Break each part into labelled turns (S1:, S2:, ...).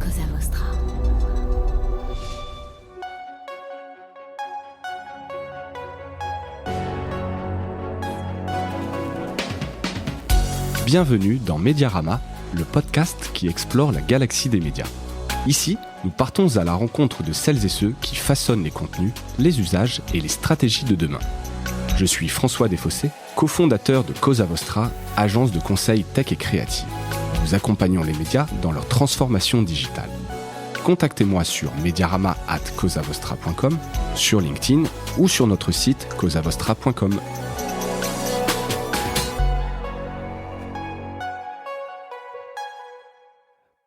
S1: Cosa Vostra.
S2: Bienvenue dans Mediarama, le podcast qui explore la galaxie des médias. Ici, nous partons à la rencontre de celles et ceux qui façonnent les contenus, les usages et les stratégies de demain. Je suis François Desfossés, cofondateur de Cosa Vostra, agence de conseil tech et créative. Nous accompagnons les médias dans leur transformation digitale. Contactez-moi sur mediarama@cosavostra.com, sur LinkedIn ou sur notre site cosavostra.com.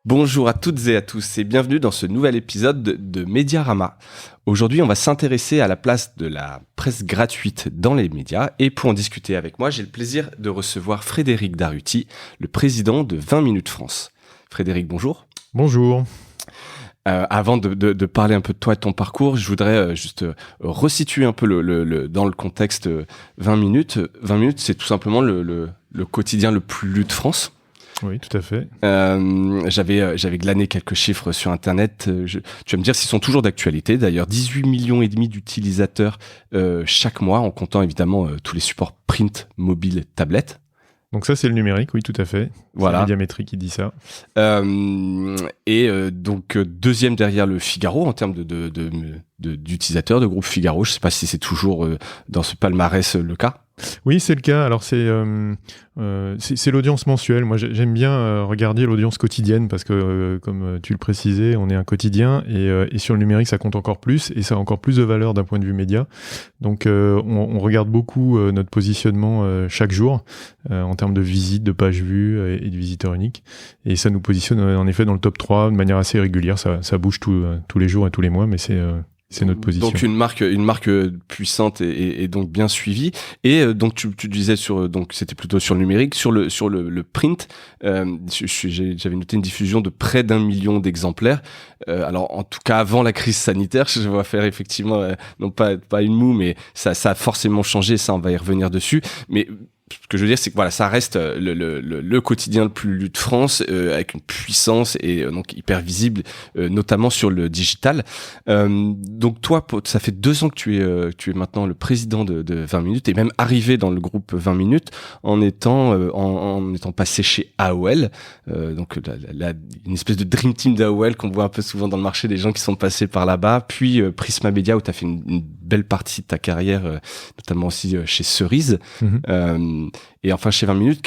S2: Bonjour à toutes et à tous et bienvenue dans ce nouvel épisode de Mediarama. Aujourd'hui, on va s'intéresser à la place de la presse gratuite dans les médias et pour en discuter avec moi, j'ai le plaisir de recevoir Frédéric Daruti, le président de 20 Minutes France. Frédéric, bonjour.
S3: Bonjour.
S2: Avant de parler un peu de toi et de ton parcours, je voudrais juste resituer un peu dans le contexte 20 minutes. 20 minutes, c'est tout simplement le quotidien le plus lu de France.
S3: Oui, tout à fait.
S2: J'avais glané quelques chiffres sur Internet. Tu vas me dire s'ils sont toujours d'actualité. D'ailleurs, 18,5 millions d'utilisateurs chaque mois, en comptant évidemment tous les supports print, mobile, tablette.
S3: Donc ça, c'est le numérique, oui, tout à fait.
S2: Voilà.
S3: C'est Médiamétrie qui dit ça.
S2: Donc, deuxième derrière le Figaro en termes d'utilisateurs, de groupe Figaro. Je ne sais pas si c'est toujours dans ce palmarès le cas.
S3: Oui, c'est le cas. Alors, c'est l'audience mensuelle. Moi, j'aime bien regarder l'audience quotidienne parce que, comme tu le précisais, on est un quotidien et sur le numérique, ça compte encore plus et ça a encore plus de valeur d'un point de vue média. Donc, on regarde beaucoup notre positionnement chaque jour en termes de visites, de pages vues et de visiteurs uniques. Et ça nous positionne en effet dans le top 3 de manière assez régulière. Ça bouge tous les jours et tous les mois, mais c'est notre position.
S2: Donc une marque puissante et donc bien suivie. Et donc tu disais donc c'était plutôt sur le numérique, sur le print. J'avais noté une diffusion de près d'1 million d'exemplaires. Alors en tout cas avant la crise sanitaire, je vais faire effectivement non pas une moue, mais ça a forcément changé. Ça, on va y revenir dessus. Mais ce que je veux dire, c'est que voilà, ça reste le quotidien le plus lu de France, avec une puissance et donc hyper visible, notamment sur le digital. Donc toi, ça fait 2 ans que tu es maintenant le président de 20 minutes et même arrivé dans le groupe 20 minutes en étant passé chez AOL, donc une espèce de dream team d'AOL qu'on voit un peu souvent dans le marché, des gens qui sont passés par là-bas, puis Prisma Media où tu as fait une belle partie de ta carrière, notamment aussi chez Cerise. Et enfin, chez 20 minutes,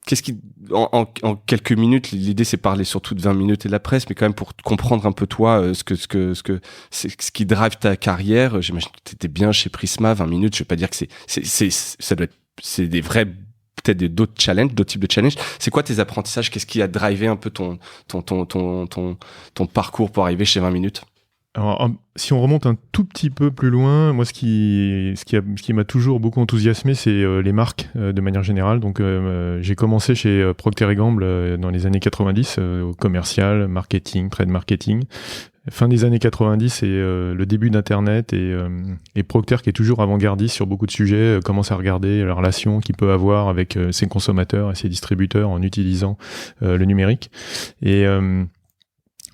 S2: qu'est-ce qui, en quelques minutes, l'idée c'est parler surtout de 20 minutes et de la presse, mais quand même pour comprendre un peu toi, ce qui drive ta carrière. J'imagine que tu étais bien chez Prisma, 20 minutes. Je vais pas dire que c'est des vrais, peut-être d'autres types de challenges. C'est quoi tes apprentissages? Qu'est-ce qui a drivé un peu ton parcours pour arriver chez 20 minutes?
S3: Alors, si on remonte un tout petit peu plus loin, moi, ce qui m'a toujours beaucoup enthousiasmé, c'est les marques de manière générale. Donc, j'ai commencé chez Procter & Gamble dans les années 90, au commercial, marketing, trade marketing. Fin des années 90 et le début d'Internet et Procter, qui est toujours avant-gardiste sur beaucoup de sujets, commence à regarder la relation qu'il peut avoir avec ses consommateurs et ses distributeurs en utilisant le numérique.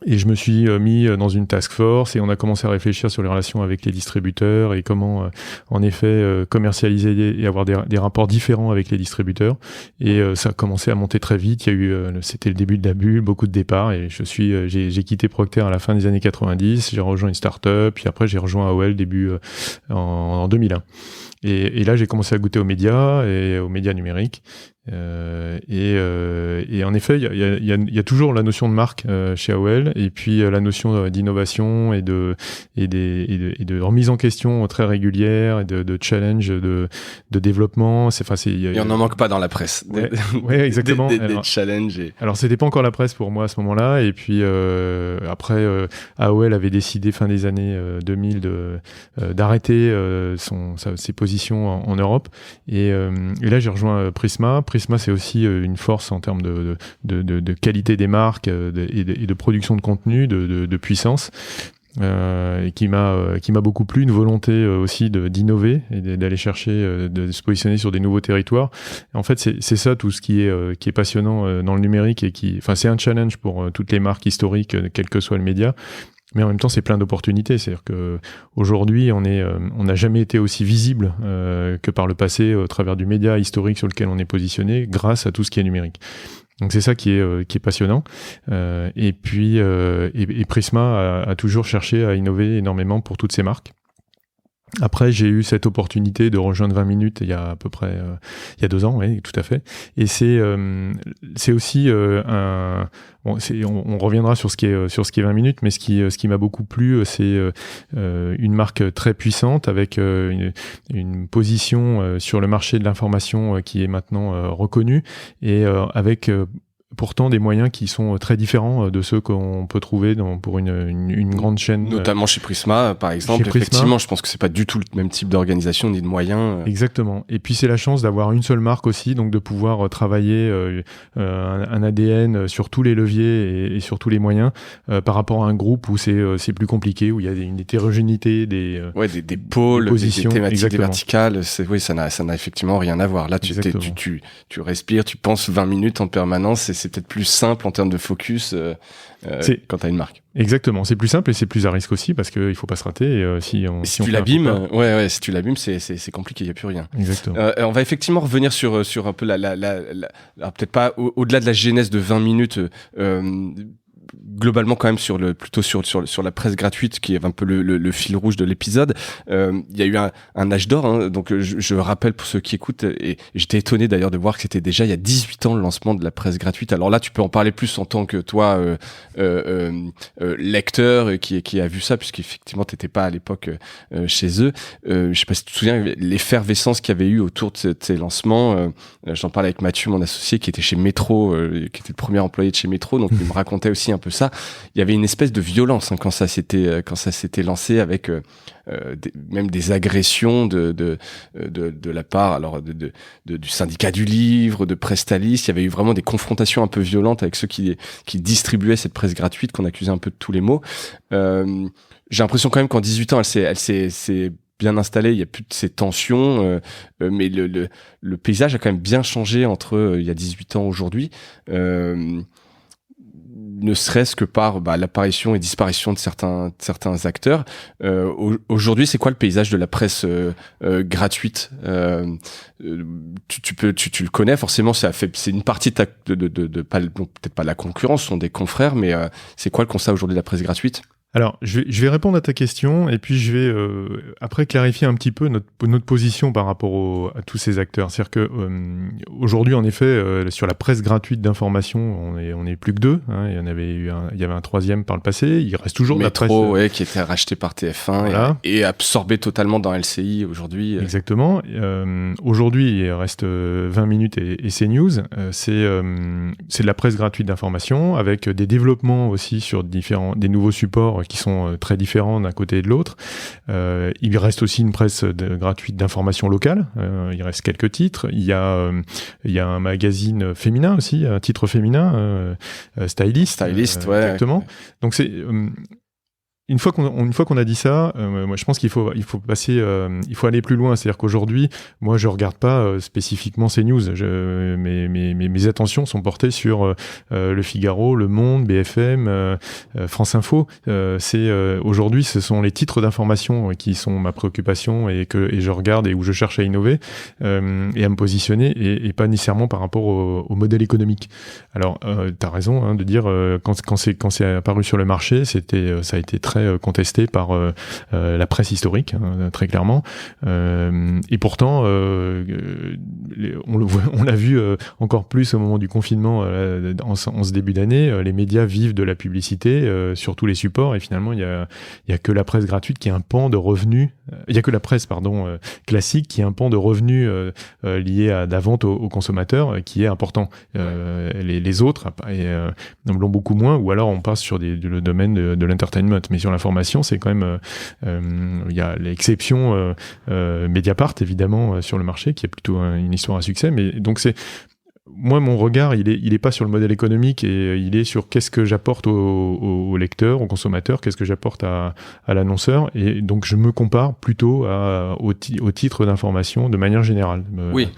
S3: Et je me suis mis dans une task force et on a commencé à réfléchir sur les relations avec les distributeurs et comment, en effet, commercialiser et avoir des rapports différents avec les distributeurs. Et ça a commencé à monter très vite. Il y a eu, c'était le début de la bulle, beaucoup de départs. Et j'ai quitté Procter à la fin des années 90. J'ai rejoint une start-up. Puis après, j'ai rejoint AOL en 2001. Et là, j'ai commencé à goûter aux médias et aux médias numériques. Et en effet, il y a toujours la notion de marque chez AOL, et puis la notion d'innovation et de remise en question très régulière, et de challenge, de développement.
S2: Il y en manque pas dans la presse.
S3: Ouais, exactement.
S2: Des challenges.
S3: Alors, c'était pas encore la presse pour moi à ce moment-là. Et puis après, AOL avait décidé fin des années 2000 d'arrêter ses positions en Europe. Et là, j'ai rejoint Prisma. Prisma, c'est aussi une force en termes de qualité des marques et de production de contenu, de puissance. et qui m'a beaucoup plu, une volonté aussi d'innover et d'aller chercher, de se positionner sur des nouveaux territoires. Et en fait, c'est ça tout ce qui est passionnant dans le numérique et c'est un challenge pour toutes les marques historiques, quel que soit le média. Mais en même temps, c'est plein d'opportunités. C'est-à-dire que aujourd'hui, on n'a jamais été aussi visible que par le passé au travers du média historique sur lequel on est positionné, grâce à tout ce qui est numérique. Donc c'est ça qui est passionnant. Et puis Prisma a toujours cherché à innover énormément pour toutes ces marques. Après, j'ai eu cette opportunité de rejoindre 20 minutes il y a à peu près il y a 2 ans, oui, tout à fait. Et c'est aussi on reviendra sur ce qui est 20 minutes, mais ce qui m'a beaucoup plu, c'est une marque très puissante avec une position sur le marché de l'information qui est maintenant reconnue et avec pourtant des moyens qui sont très différents de ceux qu'on peut trouver pour une grande chaîne.
S2: Notamment chez Prisma, par exemple. Effectivement, je pense que c'est pas du tout le même type d'organisation ni de moyens.
S3: Exactement. Et puis c'est la chance d'avoir une seule marque aussi, donc de pouvoir travailler un ADN sur tous les leviers et sur tous les moyens par rapport à un groupe où c'est plus compliqué, où il y a une hétérogénéité des
S2: pôles, des positions, des thématiques,
S3: exactement.
S2: Des verticales. Ça n'a effectivement rien à voir. Là, tu respires, tu penses 20 minutes en permanence. C'est peut-être plus simple en termes de focus quand tu as une marque.
S3: Exactement, c'est plus simple et c'est plus à risque aussi parce qu'il ne faut pas se rater. Si
S2: tu l'abîmes, si tu l'abîmes, c'est compliqué, il n'y a plus rien.
S3: Exactement.
S2: On va effectivement revenir sur un peu peut-être pas au-delà de la genèse de 20 minutes, globalement quand même plutôt sur la presse gratuite qui est un peu le fil rouge de l'épisode. Il y a eu un âge d'or, hein, donc je rappelle pour ceux qui écoutent, et j'étais étonné d'ailleurs de voir que c'était déjà il y a 18 ans le lancement de la presse gratuite. Alors là, tu peux en parler plus en tant que toi lecteur qui a vu ça, puisqu'effectivement t'étais pas à l'époque chez eux. Je sais pas si tu te souviens l'effervescence qu'il y avait eu autour de ces lancements. J'en parlais avec Mathieu, mon associé, qui était chez Métro, qui était le premier employé de chez Métro, donc il me racontait aussi un peu ça. Il y avait une espèce de violence quand ça s'était lancé avec même des agressions de la part du syndicat du livre, de Prestalis. Il y avait eu vraiment des confrontations un peu violentes avec ceux qui distribuaient cette presse gratuite qu'on accusait un peu de tous les maux. J'ai l'impression quand même qu'en 18 ans, elle s'est bien installée, il n'y a plus de ces tensions, mais le paysage a quand même bien changé entre il y a 18 ans aujourd'hui. Ne serait-ce que par l'apparition et disparition de certains acteurs. Aujourd'hui, c'est quoi le paysage de la presse gratuite? Tu le connais forcément. C'est une partie peut-être pas la concurrence, ce sont des confrères, mais c'est quoi le constat aujourd'hui de la presse gratuite?
S3: Alors, je vais répondre à ta question et puis je vais après clarifier un petit peu notre position par rapport à tous ces acteurs. C'est-à-dire que aujourd'hui, en effet, sur la presse gratuite d'information, on est plus que 2. Hein, il y avait un 3e par le passé. Il reste toujours
S2: Métro,
S3: la presse
S2: qui était racheté par TF1
S3: voilà.
S2: et absorbé totalement dans LCI aujourd'hui.
S3: Exactement. Aujourd'hui, il reste 20 minutes et CNews. C'est de la presse gratuite d'information avec des développements aussi sur des nouveaux supports qui sont très différents d'un côté et de l'autre. Il reste aussi une presse gratuite d'information locale. Il reste quelques titres. Il y a un magazine féminin aussi, un titre féminin, Stylist.
S2: Ouais.
S3: Exactement. Donc c'est une fois qu'on a dit ça, moi je pense qu'il faut passer, il faut aller plus loin. C'est-à-dire qu'aujourd'hui, moi je regarde pas spécifiquement CNews. Mes attentions sont portées sur Le Figaro, Le Monde, BFM, France Info. Aujourd'hui, ce sont les titres d'information qui sont ma préoccupation et je regarde et où je cherche à innover et à me positionner et pas nécessairement par rapport au modèle économique. Alors, t'as raison de dire quand c'est apparu sur le marché, ça a été très contesté par la presse historique, hein, très clairement. Et pourtant, on l'a vu encore plus au moment du confinement en ce début d'année. Les médias vivent de la publicité sur tous les supports et finalement, il y a que la presse gratuite qui est un pan de revenus. Il y a que la presse, classique qui est un pan de revenus lié à la vente aux consommateurs qui est important. Les autres l'ont beaucoup moins, ou alors on passe sur le domaine de l'entertainment. Mais sur l'information, c'est quand même il y a l'exception Mediapart évidemment sur le marché qui est plutôt une histoire à succès. Mais donc moi, mon regard, il est pas sur le modèle économique et il est sur qu'est-ce que j'apporte au lecteur, au consommateur, qu'est-ce que j'apporte à l'annonceur. Et donc, je me compare plutôt au titre d'information de manière générale.
S2: Oui,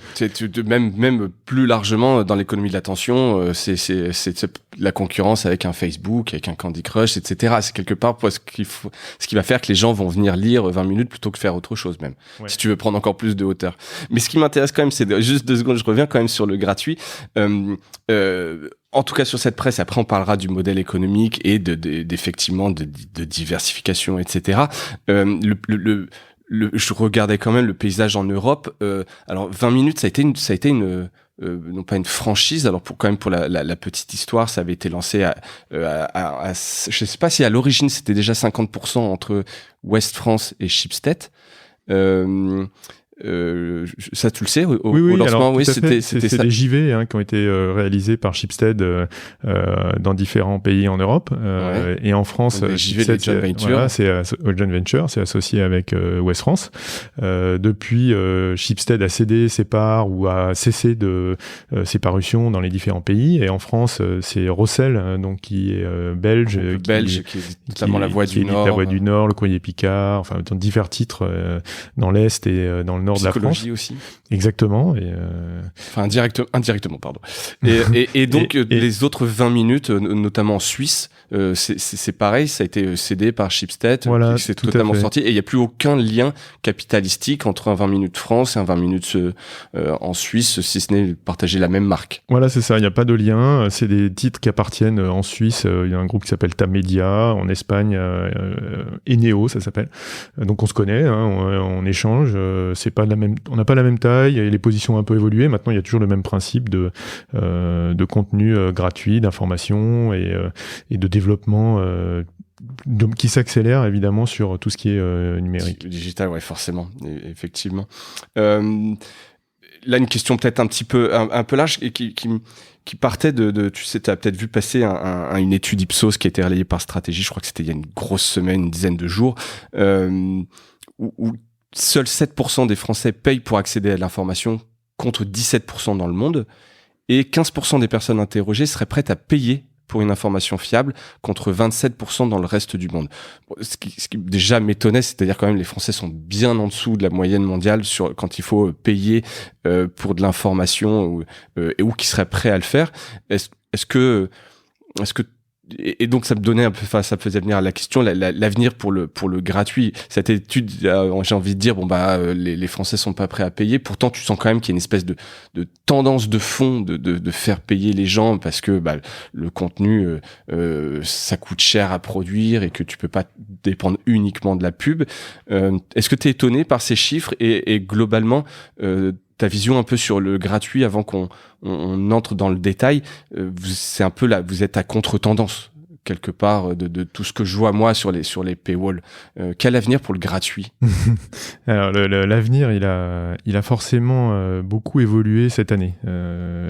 S2: même plus largement dans l'économie de l'attention, c'est la concurrence avec un Facebook, avec un Candy Crush, etc. C'est quelque part ce qui va faire que les gens vont venir lire 20 minutes plutôt que faire autre chose même. Ouais. Si tu veux prendre encore plus de hauteur. Mais ce qui m'intéresse quand même, c'est juste 2 secondes, je reviens quand même sur le gratuit. En tout cas sur cette presse, après on parlera du modèle économique et d'effectivement de diversification, etc. Je regardais quand même le paysage en Europe. Alors 20 minutes, ça a été une non pas une franchise. Alors pour la petite histoire, ça avait été lancé je sais pas si à l'origine c'était déjà 50% entre Ouest France et Schibsted. Ça tu le sais au lancement.
S3: Alors, c'était des JV qui ont été réalisés par Schibsted dans différents pays en Europe et en France.
S2: JV de Joint Venture.
S3: Voilà, c'est Joint Venture, c'est associé avec Ouest France. Depuis, Schibsted a cédé ses parts ou a cessé de ses parutions dans les différents pays. Et en France, c'est Rossel, donc qui est belge,
S2: qui est notamment La Voix du Nord,
S3: La Voix du Nord, Le Courrier Picard, enfin dans divers titres dans l'est et dans le nord de la France
S2: aussi.
S3: Exactement. Et
S2: enfin, indirectement, pardon. Et donc, les autres 20 minutes, notamment en Suisse, c'est pareil, ça a été cédé par Schibsted,
S3: voilà,
S2: qui s'est totalement sorti. Et il n'y a plus aucun lien capitalistique entre un 20 minutes France et un 20 minutes en Suisse, si ce n'est partager la même marque.
S3: Voilà, c'est ça. Il n'y a pas de lien. C'est des titres qui appartiennent en Suisse. Il y a un groupe qui s'appelle Tamedia. En Espagne, Eneo, ça s'appelle. Donc, on se connaît, on échange. C'est pas on n'a pas la même taille et les positions ont un peu évolué. Maintenant, il y a toujours le même principe de contenu gratuit, d'information et de développement qui s'accélère évidemment sur tout ce qui est numérique.
S2: Digital, ouais, forcément, effectivement. Là, une question peut-être un petit peu un peu large et qui partait de tu sais, tu as peut-être vu passer une étude Ipsos qui a été relayée par Stratégie, je crois que c'était il y a une grosse semaine, une dizaine de jours, où seuls 7% des Français payent pour accéder à l'information contre 17% dans le monde, et 15% des personnes interrogées seraient prêtes à payer pour une information fiable contre 27% dans le reste du monde. Ce qui déjà m'étonnait, c'est-à-dire quand même les Français sont bien en dessous de la moyenne mondiale quand il faut payer pour de l'information ou qui seraient prêts à le faire. Est-ce que et donc ça me donnait un peu, enfin ça me faisait venir à la question l'avenir pour le gratuit. Cette étude, j'ai envie de dire les Français sont pas prêts à payer. Pourtant tu sens quand même qu'il y a une espèce de tendance de fond de faire payer les gens parce que le contenu ça coûte cher à produire et que tu peux pas dépendre uniquement de la pub. Est-ce que tu es étonné par ces chiffres et globalement ta vision un peu sur le gratuit avant qu'on entre dans le détail, c'est un peu là, vous êtes à contre-tendance quelque part de tout ce que je vois moi sur les paywalls. Quel avenir pour le gratuit?
S3: Alors l'avenir, il a forcément beaucoup évolué cette année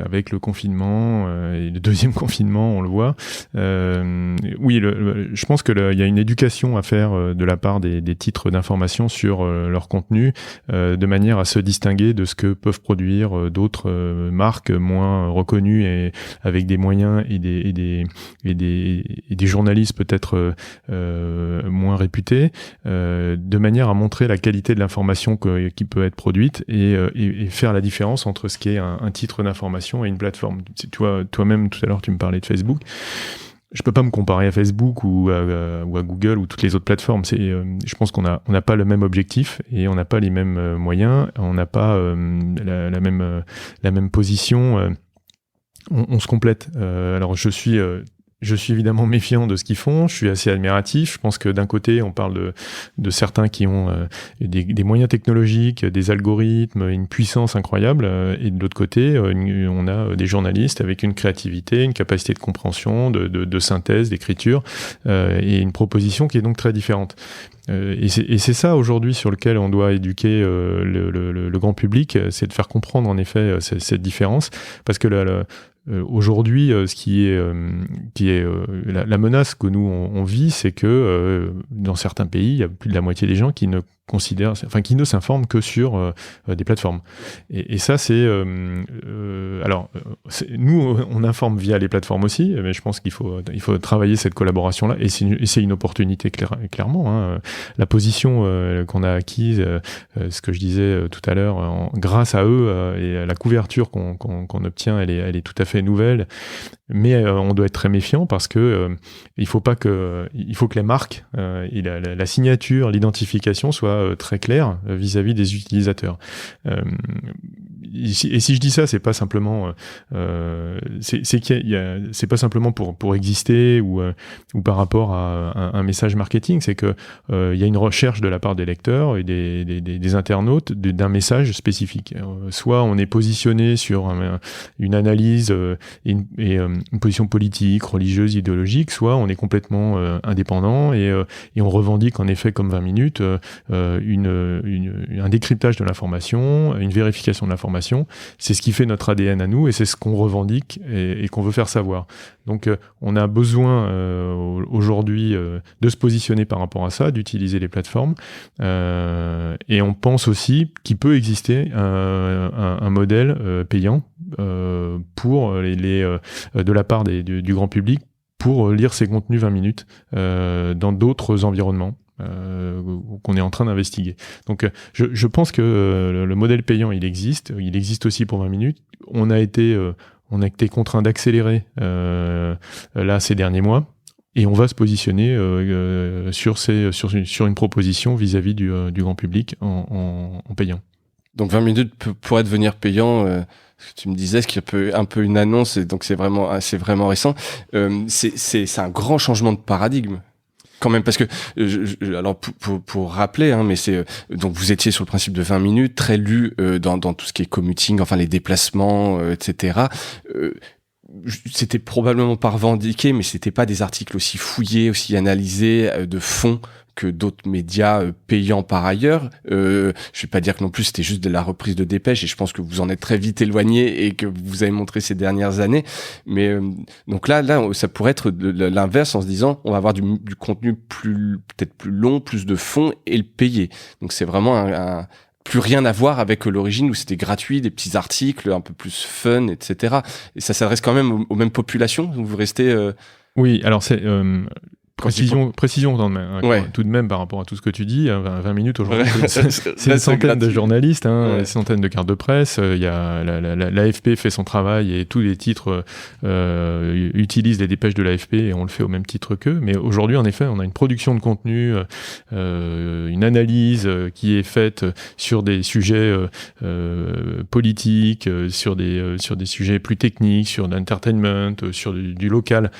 S3: avec le confinement et le deuxième confinement, on le voit. Oui, je pense que il y a une éducation à faire de la part des titres d'information sur leur contenu, de manière à se distinguer de ce que peuvent produire d'autres marques moins reconnues et avec des moyens et des journalistes peut-être moins réputés, de manière à montrer la qualité de l'information qui peut être produite et faire la différence entre ce qui est un titre d'information et une plateforme. Toi-même, tout à l'heure, tu me parlais de Facebook. Je peux pas me comparer à Facebook ou à Google ou toutes les autres plateformes. Je pense qu'on n'a pas le même objectif et on n'a pas les mêmes moyens, on n'a pas la même position. On se complète. Alors je suis évidemment méfiant de ce qu'ils font, je suis assez admiratif. Je pense que d'un côté, on parle de certains qui ont des moyens technologiques, des algorithmes, une puissance incroyable, et de l'autre côté, on a des journalistes avec une créativité, une capacité de compréhension, de synthèse, d'écriture, et une proposition qui est donc très différente. Et c'est ça aujourd'hui sur lequel on doit éduquer le grand public, c'est de faire comprendre en effet cette différence, parce que aujourd'hui, ce qui est la menace que nous on vit, c'est que dans certains pays, il y a plus de la moitié des gens qui ne qui ne s'informent que sur des plateformes. Et ça, nous, on informe via les plateformes aussi, mais je pense qu'il faut travailler cette collaboration-là, et c'est une opportunité clairement. Hein. La position qu'on a acquise, ce que je disais tout à l'heure, grâce à eux et à la couverture qu'on obtient, elle est tout à fait nouvelle. Mais on doit être très méfiant parce que il faut que les marques et la signature, l'identification soient très claires vis-à-vis des utilisateurs. Et si je dis ça, c'est pas simplement c'est pas simplement pour exister ou par rapport à un message marketing, c'est que il y a une recherche de la part des lecteurs et des internautes d'un message spécifique. Soit on est positionné sur une analyse et une position politique, religieuse, idéologique, soit on est complètement indépendant et on revendique en effet comme 20 minutes un décryptage de l'information, une vérification de l'information. C'est ce qui fait notre ADN à nous et c'est ce qu'on revendique et qu'on veut faire savoir. Donc on a besoin aujourd'hui de se positionner par rapport à ça, d'utiliser les plateformes et on pense aussi qu'il peut exister un modèle payant pour de la part du grand public pour lire ces contenus 20 minutes dans d'autres environnements qu'on est en train d'investiguer. Donc je pense que le modèle payant il existe aussi pour 20 minutes. On a été contraint d'accélérer là ces derniers mois et on va se positionner sur une proposition vis-à-vis du grand public en payant.
S2: Donc 20 minutes pourrait devenir payant, ce que tu me disais, ce qui est un peu une annonce, et donc c'est vraiment récent. C'est un grand changement de paradigme. Quand même, parce que alors pour rappeler, hein, mais c'est donc vous étiez sur le principe de 20 minutes, très lu dans tout ce qui est commuting, enfin les déplacements, etc. C'était probablement pas revendiqué, mais c'était pas des articles aussi fouillés, aussi analysés de fond que d'autres médias payants par ailleurs. Je vais pas dire que non plus c'était juste de la reprise de dépêche, et je pense que vous en êtes très vite éloigné et que vous avez montré ces dernières années. Mais donc là ça pourrait être l'inverse, en se disant on va avoir du contenu peut-être plus long, plus de fond, et le payer. Donc c'est vraiment plus rien à voir avec l'origine où c'était gratuit, des petits articles un peu plus fun, etc. Et ça s'adresse quand même aux mêmes populations. Vous restez
S3: Oui, alors c'est Précision tout de même par rapport à tout ce que tu dis. 20 minutes aujourd'hui, c'est une centaine de journalistes, une centaine de cartes de presse. Il y a l'AFP fait son travail et tous les titres utilisent les dépêches de l'AFP et on le fait au même titre qu'eux. Mais aujourd'hui, en effet, on a une production de contenu, une analyse qui est faite sur des sujets politiques, sur des sujets plus techniques, sur l'entertainment, sur du local,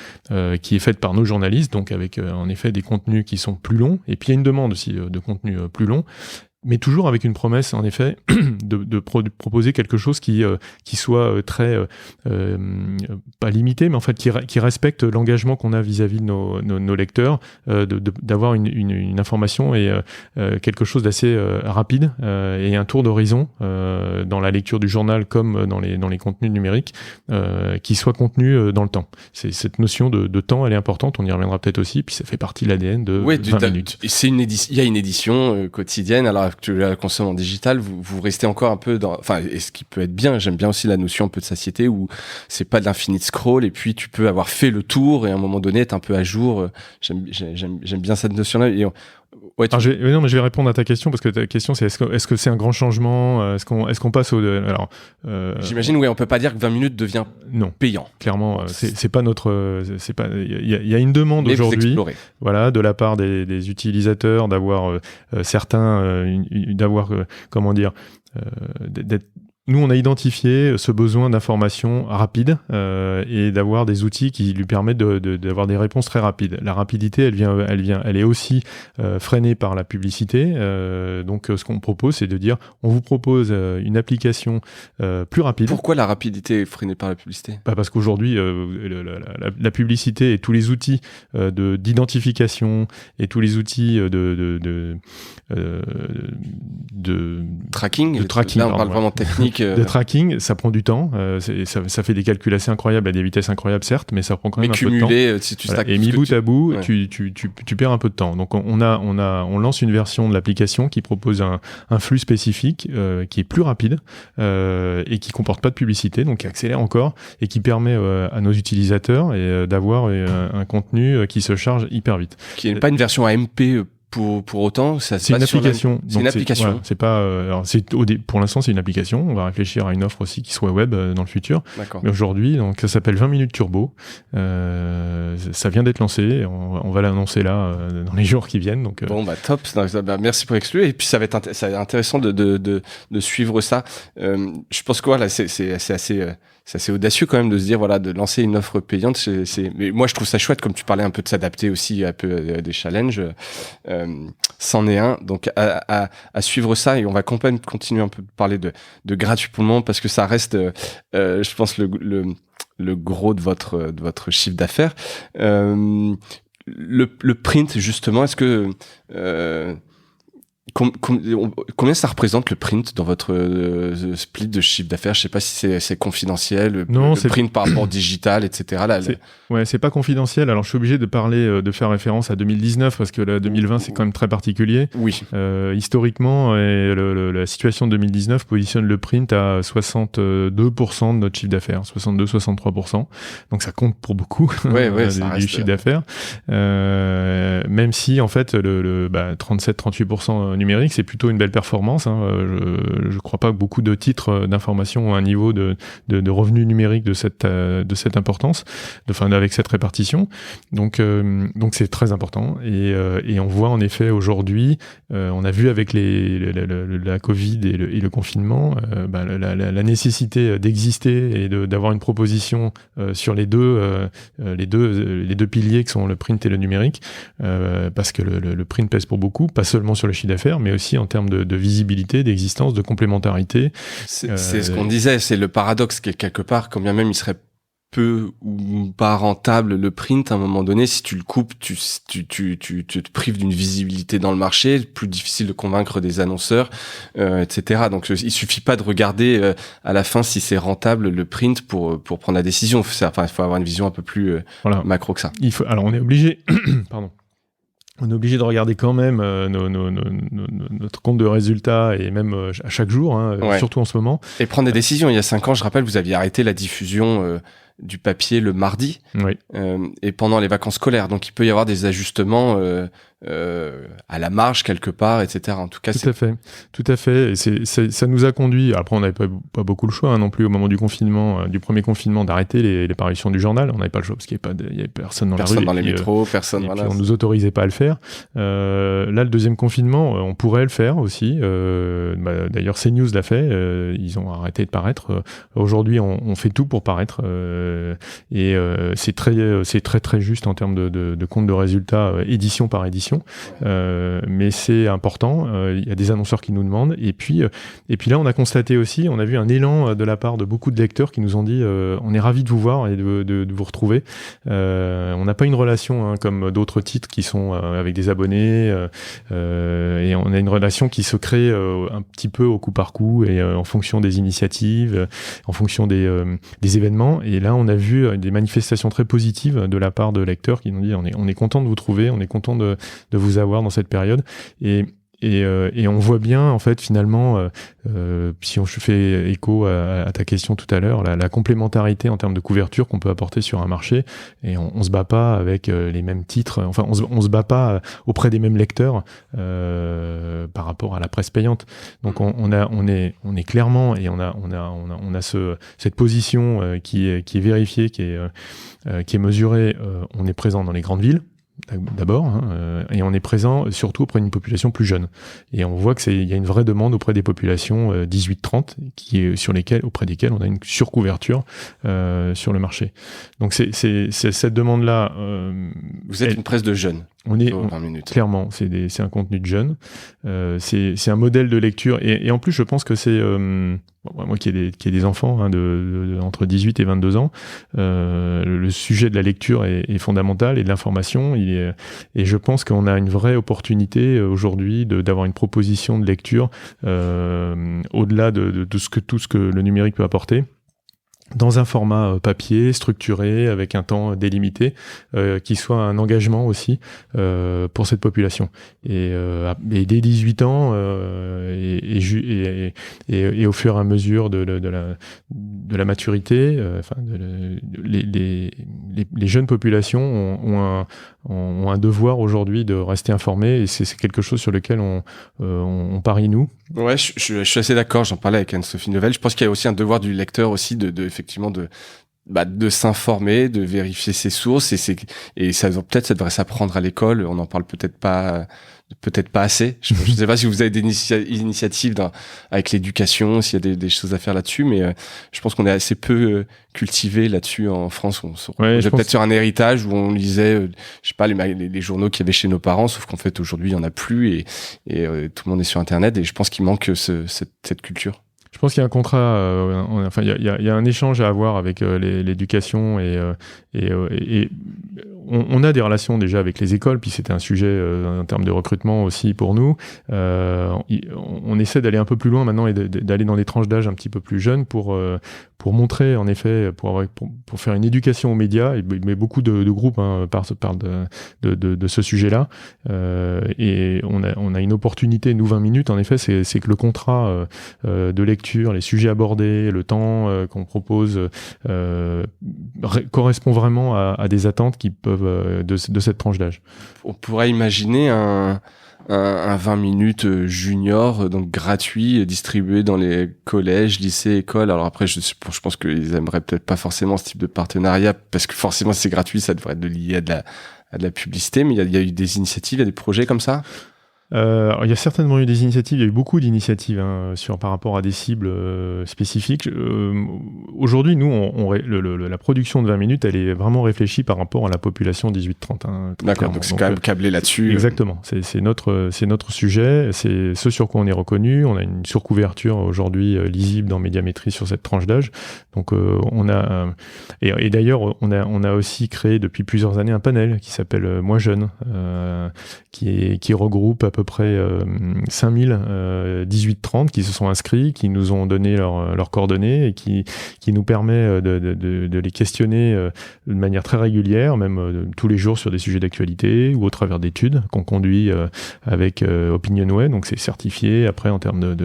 S3: qui est faite par nos journalistes, donc avec en effet des contenus qui sont plus longs, et puis il y a une demande aussi de contenus plus longs, mais toujours avec une promesse, en effet, de proposer quelque chose qui soit très pas limité, mais en fait qui respecte l'engagement qu'on a vis-à-vis de nos lecteurs, d'avoir une information et quelque chose d'assez rapide et un tour d'horizon dans la lecture du journal comme dans les contenus numériques, qui soit contenu dans le temps. Cette notion de temps, elle est importante. On y reviendra peut-être aussi. Puis ça fait partie de l'ADN de 20 minutes.
S2: Il y a une édition quotidienne. Alors que tu la consommes en digital, vous restez encore un peu dans, enfin, et ce qui peut être bien, j'aime bien aussi la notion un peu de satiété où c'est pas de l'infinite scroll et puis tu peux avoir fait le tour et à un moment donné être un peu à jour. J'aime bien cette notion-là. Et
S3: je vais répondre à ta question parce que ta question c'est est-ce que c'est un grand changement, est-ce qu'on passe
S2: j'imagine on peut pas dire que 20 minutes devient payant.
S3: Clairement, c'est pas notre, c'est pas, il y a une demande aujourd'hui, voilà, de la part des utilisateurs d'avoir d'être. Nous, on a identifié ce besoin d'information rapide et d'avoir des outils qui lui permettent d'avoir des réponses très rapides. La rapidité, elle est aussi freinée par la publicité. Donc, ce qu'on propose, c'est de dire, on vous propose une application plus rapide.
S2: Pourquoi la rapidité est freinée par la publicité ?
S3: Parce qu'aujourd'hui, la publicité et tous les outils d'identification et tous les outils de
S2: tracking.
S3: Là,
S2: on parle vraiment technique.
S3: de tracking, ça prend du temps. Ça fait des calculs assez incroyables à des vitesses incroyables, certes, mais ça prend quand même un peu de temps.
S2: Si tu stacks
S3: et mis bout à bout, tu perds un peu de temps. Donc on lance une version de l'application qui propose un flux spécifique qui est plus rapide et qui comporte pas de publicité, donc qui accélère encore et qui permet à nos utilisateurs d'avoir un contenu qui se charge hyper vite.
S2: Qui n'est pas une version AMP pour autant,
S3: c'est une application.
S2: C'est une application.
S3: Voilà, c'est pas. Alors pour l'instant, c'est une application. On va réfléchir à une offre aussi qui soit web dans le futur.
S2: D'accord.
S3: Mais aujourd'hui, donc ça s'appelle 20 minutes turbo. Ça vient d'être lancé. On va l'annoncer là dans les jours qui viennent. Donc
S2: bon top. Merci pour l'exclu. Et puis ça va être intéressant de suivre ça. Je pense que voilà, c'est assez audacieux quand même de se dire voilà, de lancer une offre payante. Mais moi je trouve ça chouette, comme tu parlais un peu de s'adapter aussi un peu à des challenges. C'en est un, donc à suivre ça, et on va continuer un peu de parler de gratuit pour le moment, parce que ça reste je pense le gros de votre chiffre d'affaires. Le print, justement, est-ce que combien ça représente le print dans votre split de chiffre d'affaires? Je sais pas si c'est confidentiel.
S3: Non,
S2: le print par rapport au digital, etc.
S3: Ouais, c'est pas confidentiel. Alors je suis obligé de parler, de faire référence à 2019 parce que la 2020 c'est quand même très particulier.
S2: Oui.
S3: Historiquement, la situation de 2019 positionne le print à 62% de notre chiffre d'affaires, 62-63%. Donc ça compte pour beaucoup du chiffre d'affaires. Même si en fait le 37-38% numérique, c'est plutôt une belle performance. Je crois pas que beaucoup de titres d'information ont un niveau de revenus numériques de cette importance, avec cette répartition. Donc c'est très important. Et on voit en effet aujourd'hui, on a vu avec la Covid et le confinement, la nécessité d'exister et d'avoir une proposition sur les deux piliers qui sont le print et le numérique, parce que le print pèse pour beaucoup, pas seulement sur le chiffre d'affaires, mais aussi en termes de visibilité, d'existence, de complémentarité.
S2: C'est ce qu'on disait, c'est le paradoxe qui est quelque part, quand bien même il serait peu ou pas rentable le print, à un moment donné, si tu le coupes, tu te prives d'une visibilité dans le marché, plus difficile de convaincre des annonceurs, etc. Donc il suffit pas de regarder à la fin si c'est rentable le print pour prendre la décision. Il faut avoir une vision un peu plus macro que ça.
S3: Alors on est obligé, pardon. On est obligé de regarder quand même notre compte de résultats, et même à chaque jour, surtout en ce moment.
S2: Et prendre des décisions. Il y a 5 ans, je rappelle, vous aviez arrêté la diffusion du papier le mardi, et pendant les vacances scolaires. Donc il peut y avoir des ajustements à la marge quelque part, etc. En tout cas,
S3: tout à fait. Et ça nous a conduit. Après, on n'avait pas beaucoup le choix non plus au moment du confinement, du premier confinement, d'arrêter les parutions du journal. On n'avait pas le choix parce qu'il n'y avait personne dans la rue.
S2: Personne dans les métros, personne.
S3: Et puis on nous autorisait pas à le faire. Là, le deuxième confinement, on pourrait le faire aussi. D'ailleurs, CNews l'a fait. Ils ont arrêté de paraître. Aujourd'hui, on fait tout pour paraître. Et c'est très très juste en termes de compte de résultats, édition par édition. Mais c'est important. Il y a des annonceurs qui nous demandent. Et puis là, on a constaté aussi, on a vu un élan de la part de beaucoup de lecteurs qui nous ont dit on est ravis de vous voir et de vous retrouver. On n'a pas une relation comme d'autres titres qui sont avec des abonnés, et on a une relation qui se crée un petit peu au coup par coup, et en fonction des initiatives, en fonction des événements. Et là, on a vu des manifestations très positives de la part de lecteurs qui nous ont dit on est content de vous trouver, on est content de vous avoir dans cette période. Et on voit bien, en fait, finalement, si on fait écho à ta question tout à l'heure, la complémentarité en termes de couverture qu'on peut apporter sur un marché. Et on se bat pas avec les mêmes titres. Enfin, on se bat pas auprès des mêmes lecteurs par rapport à la presse payante. Donc, on est clairement, et on a cette position qui est vérifiée, qui est mesurée. On est présent dans les grandes villes, d'abord, et on est présent surtout auprès d'une population plus jeune. Et on voit qu'il y a une vraie demande auprès des populations 18-30, auprès desquelles on a une surcouverture sur le marché. Donc c'est cette demande-là.
S2: Vous êtes une presse de jeunes.
S3: Clairement, c'est un contenu de jeune. C'est un modèle de lecture. Et en plus, je pense que c'est... moi qui ai des enfants entre 18 et 22 ans, le sujet de la lecture est fondamental et de l'information. Et je pense qu'on a une vraie opportunité aujourd'hui d'avoir une proposition de lecture au-delà de tout ce que le numérique peut apporter, dans un format papier, structuré, avec un temps délimité, qui soit un engagement aussi pour cette population. Et dès 18 ans, et au fur et à mesure de la maturité, les jeunes populations ont un devoir aujourd'hui de rester informés, et c'est quelque chose sur lequel on parie, nous.
S2: Ouais, je suis assez d'accord, j'en parlais avec Anne-Sophie Novelle. Je pense qu'il y a aussi un devoir du lecteur aussi effectivement de s'informer, de vérifier ses sources, et ça devrait s'apprendre à l'école. On n'en parle peut-être pas assez. Je ne sais pas si vous avez des initiatives avec l'éducation, s'il y a des choses à faire là-dessus, mais je pense qu'on est assez peu cultivé là-dessus en France. On est peut-être sur un héritage où on lisait, je sais pas, les journaux qu'il y avait chez nos parents, sauf qu'en fait aujourd'hui il y en a plus, et tout le monde est sur Internet, et je pense qu'il manque cette culture.
S3: Je pense qu'il y a un contrat, il y a un échange à avoir avec l'éducation, et on a des relations déjà avec les écoles, puis c'était un sujet en termes de recrutement aussi pour nous. On essaie d'aller un peu plus loin maintenant, et d'aller dans des tranches d'âge un petit peu plus jeunes pour montrer, en effet, pour faire une éducation aux médias. Mais beaucoup de groupes parlent de ce sujet-là. Et on a une opportunité, nous, 20 minutes, en effet, c'est que le contrat de lecture, les sujets abordés, le temps qu'on propose correspond vraiment à des attentes qui peuvent de cette tranche d'âge.
S2: On pourrait imaginer un 20 minutes junior, donc gratuit, distribué dans les collèges, lycées, écoles. Alors après, je pense qu'ils aimeraient peut-être pas forcément ce type de partenariat, parce que forcément, si c'est gratuit, ça devrait être lié à de la publicité. Mais il y a eu des initiatives, il y a des projets comme ça?
S3: Il y a certainement eu des initiatives, il y a eu beaucoup d'initiatives par rapport à des cibles spécifiques. Aujourd'hui, nous, la production de 20 minutes, elle est vraiment réfléchie par rapport à la population 18-30.
S2: D'accord, donc c'est quand même câblé là-dessus.
S3: Exactement, c'est notre sujet, c'est ce sur quoi on est reconnu. On a une surcouverture aujourd'hui lisible dans Médiamétrie sur cette tranche d'âge. Donc et d'ailleurs, on a aussi créé depuis plusieurs années un panel qui s'appelle Moi Jeune, qui regroupe à peu près 5000 18-30 qui se sont inscrits, qui nous ont donné leurs coordonnées, et qui nous permet de les questionner de manière très régulière, même tous les jours, sur des sujets d'actualité ou au travers d'études qu'on conduit avec Opinionway. Donc c'est certifié après en termes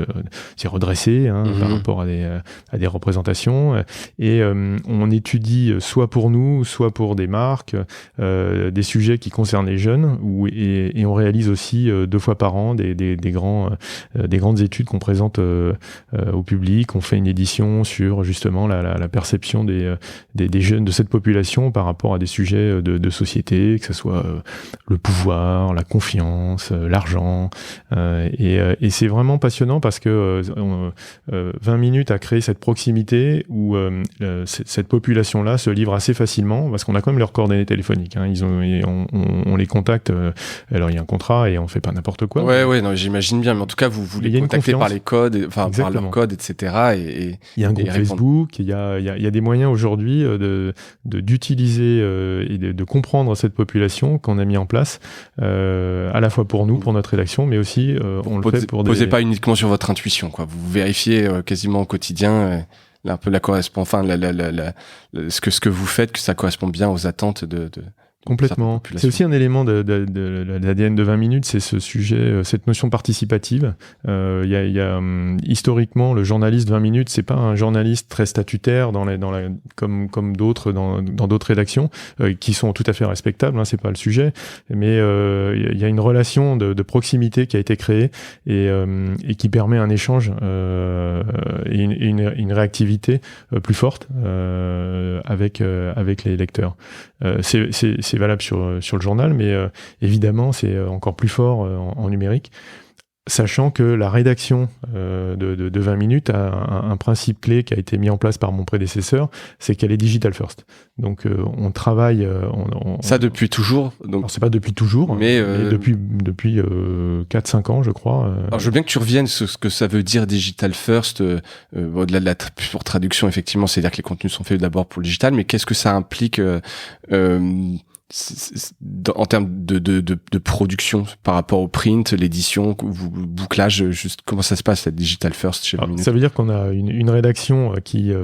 S3: c'est redressé par rapport à des représentations, et on étudie soit pour nous, soit pour des marques, des sujets qui concernent les jeunes, et on réalise aussi 2 fois par an des grandes études qu'on présente au public. On fait une édition sur justement la perception des jeunes de cette population par rapport à des sujets de société, que ce soit le pouvoir, la confiance, l'argent, et c'est vraiment passionnant parce que 20 minutes a créé cette proximité où cette population-là se livre assez facilement, parce qu'on a quand même leurs coordonnées téléphoniques. On les contacte. Alors il y a un contrat et on fait pas n'importe quoi.
S2: Ouais, non, j'imagine bien. Mais en tout cas, vous les contactez par les codes, par leurs codes, etc. Et
S3: il y a un groupe Facebook. Il y a des moyens aujourd'hui d'utiliser et de comprendre cette population qu'on a mis en place, à la fois pour nous, pour notre rédaction, mais aussi on le fait pour
S2: des... Posez pas uniquement sur votre intuition, quoi. Vous vérifiez quasiment au quotidien. Un peu ce que vous faites, que ça correspond bien aux attentes de
S3: complètement. C'est aussi un élément de l'ADN de 20 minutes, c'est ce sujet, cette notion participative. Historiquement, le journaliste 20 minutes, c'est pas un journaliste très statutaire comme d'autres dans d'autres rédactions qui sont tout à fait respectables, c'est pas le sujet, mais il y a une relation de proximité qui a été créée et qui permet un échange et une réactivité plus forte avec les lecteurs. C'est valable sur le journal, mais évidemment, c'est encore plus fort en numérique. sachant que la rédaction de 20 minutes a un principe clé qui a été mis en place par mon prédécesseur, c'est qu'elle est digital first. Donc on travaille...
S2: ça depuis toujours donc...
S3: Alors c'est pas depuis toujours, mais depuis 4-5 ans je crois.
S2: Alors je veux bien que tu reviennes sur ce que ça veut dire digital first, au-delà de la pure traduction effectivement, c'est-à-dire que les contenus sont faits d'abord pour le digital, mais qu'est-ce que ça implique en termes de production par rapport au print, l'édition, bouclage, juste comment ça se passe la digital first chez 20 minutes?
S3: Ça veut dire qu'on a une rédaction qui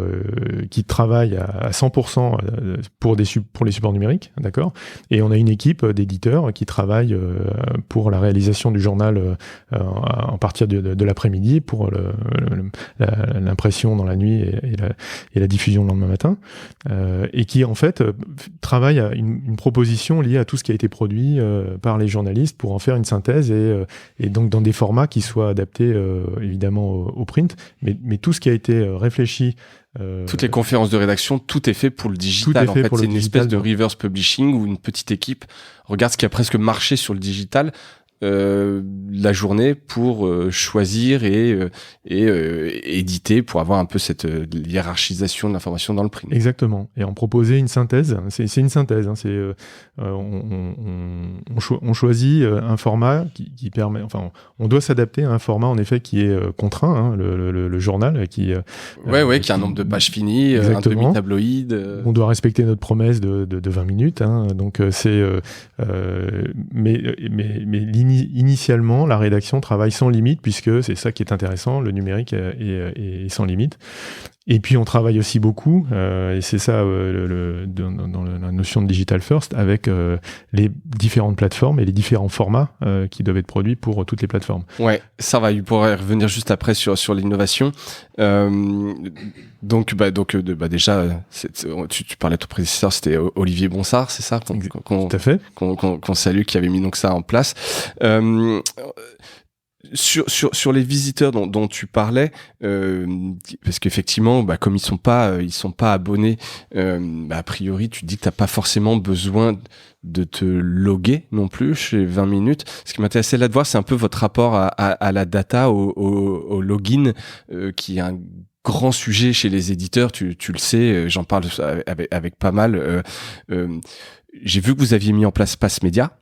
S3: travaille à 100% pour les supports numériques, d'accord, et on a une équipe d'éditeurs qui travaille pour la réalisation du journal à partir de l'après-midi, pour l'impression dans la nuit et la diffusion le lendemain matin, et qui en fait travaille à une proposition liée à tout ce qui a été produit par les journalistes pour en faire une synthèse et donc dans des formats qui soient adaptés évidemment au print, mais tout ce qui a été réfléchi.
S2: Toutes les conférences de rédaction, tout est fait pour le digital. En fait, c'est une espèce de reverse publishing où une petite équipe regarde ce qui a presque marché sur le digital la journée pour choisir et éditer, pour avoir un peu cette hiérarchisation de l'information dans le print.
S3: Exactement. Et en proposer une synthèse. C'est une synthèse. Hein. On choisit un format qui permet. Enfin, on doit s'adapter à un format en effet qui est contraint, hein, le journal, qui a un nombre
S2: de pages finies, un demi-tabloïd.
S3: On doit respecter notre promesse de 20 minutes. Hein. Donc mais initialement, la rédaction travaille sans limite, puisque c'est ça qui est intéressant, le numérique est sans limite. Et puis on travaille aussi beaucoup, et c'est ça dans la notion de digital first, avec les différentes plateformes et les différents formats qui doivent être produits pour toutes les plateformes.
S2: Ouais, ça va, il pourrait revenir juste après sur l'innovation. Déjà, tu parlais de ton prédécesseur, c'était Olivier Bonsard, c'est ça
S3: tout à fait.
S2: Qu'on salue, qui avait mis donc ça en place. Sur les visiteurs dont tu parlais, parce qu'effectivement, comme ils sont pas abonnés, a priori, tu dis que t'as pas forcément besoin de te loguer non plus chez 20 minutes. Ce qui m'intéressait là de voir, c'est un peu votre rapport à la data, au login, qui est un grand sujet chez les éditeurs. Tu le sais, j'en parle avec pas mal. J'ai vu que vous aviez mis en place Passmedia.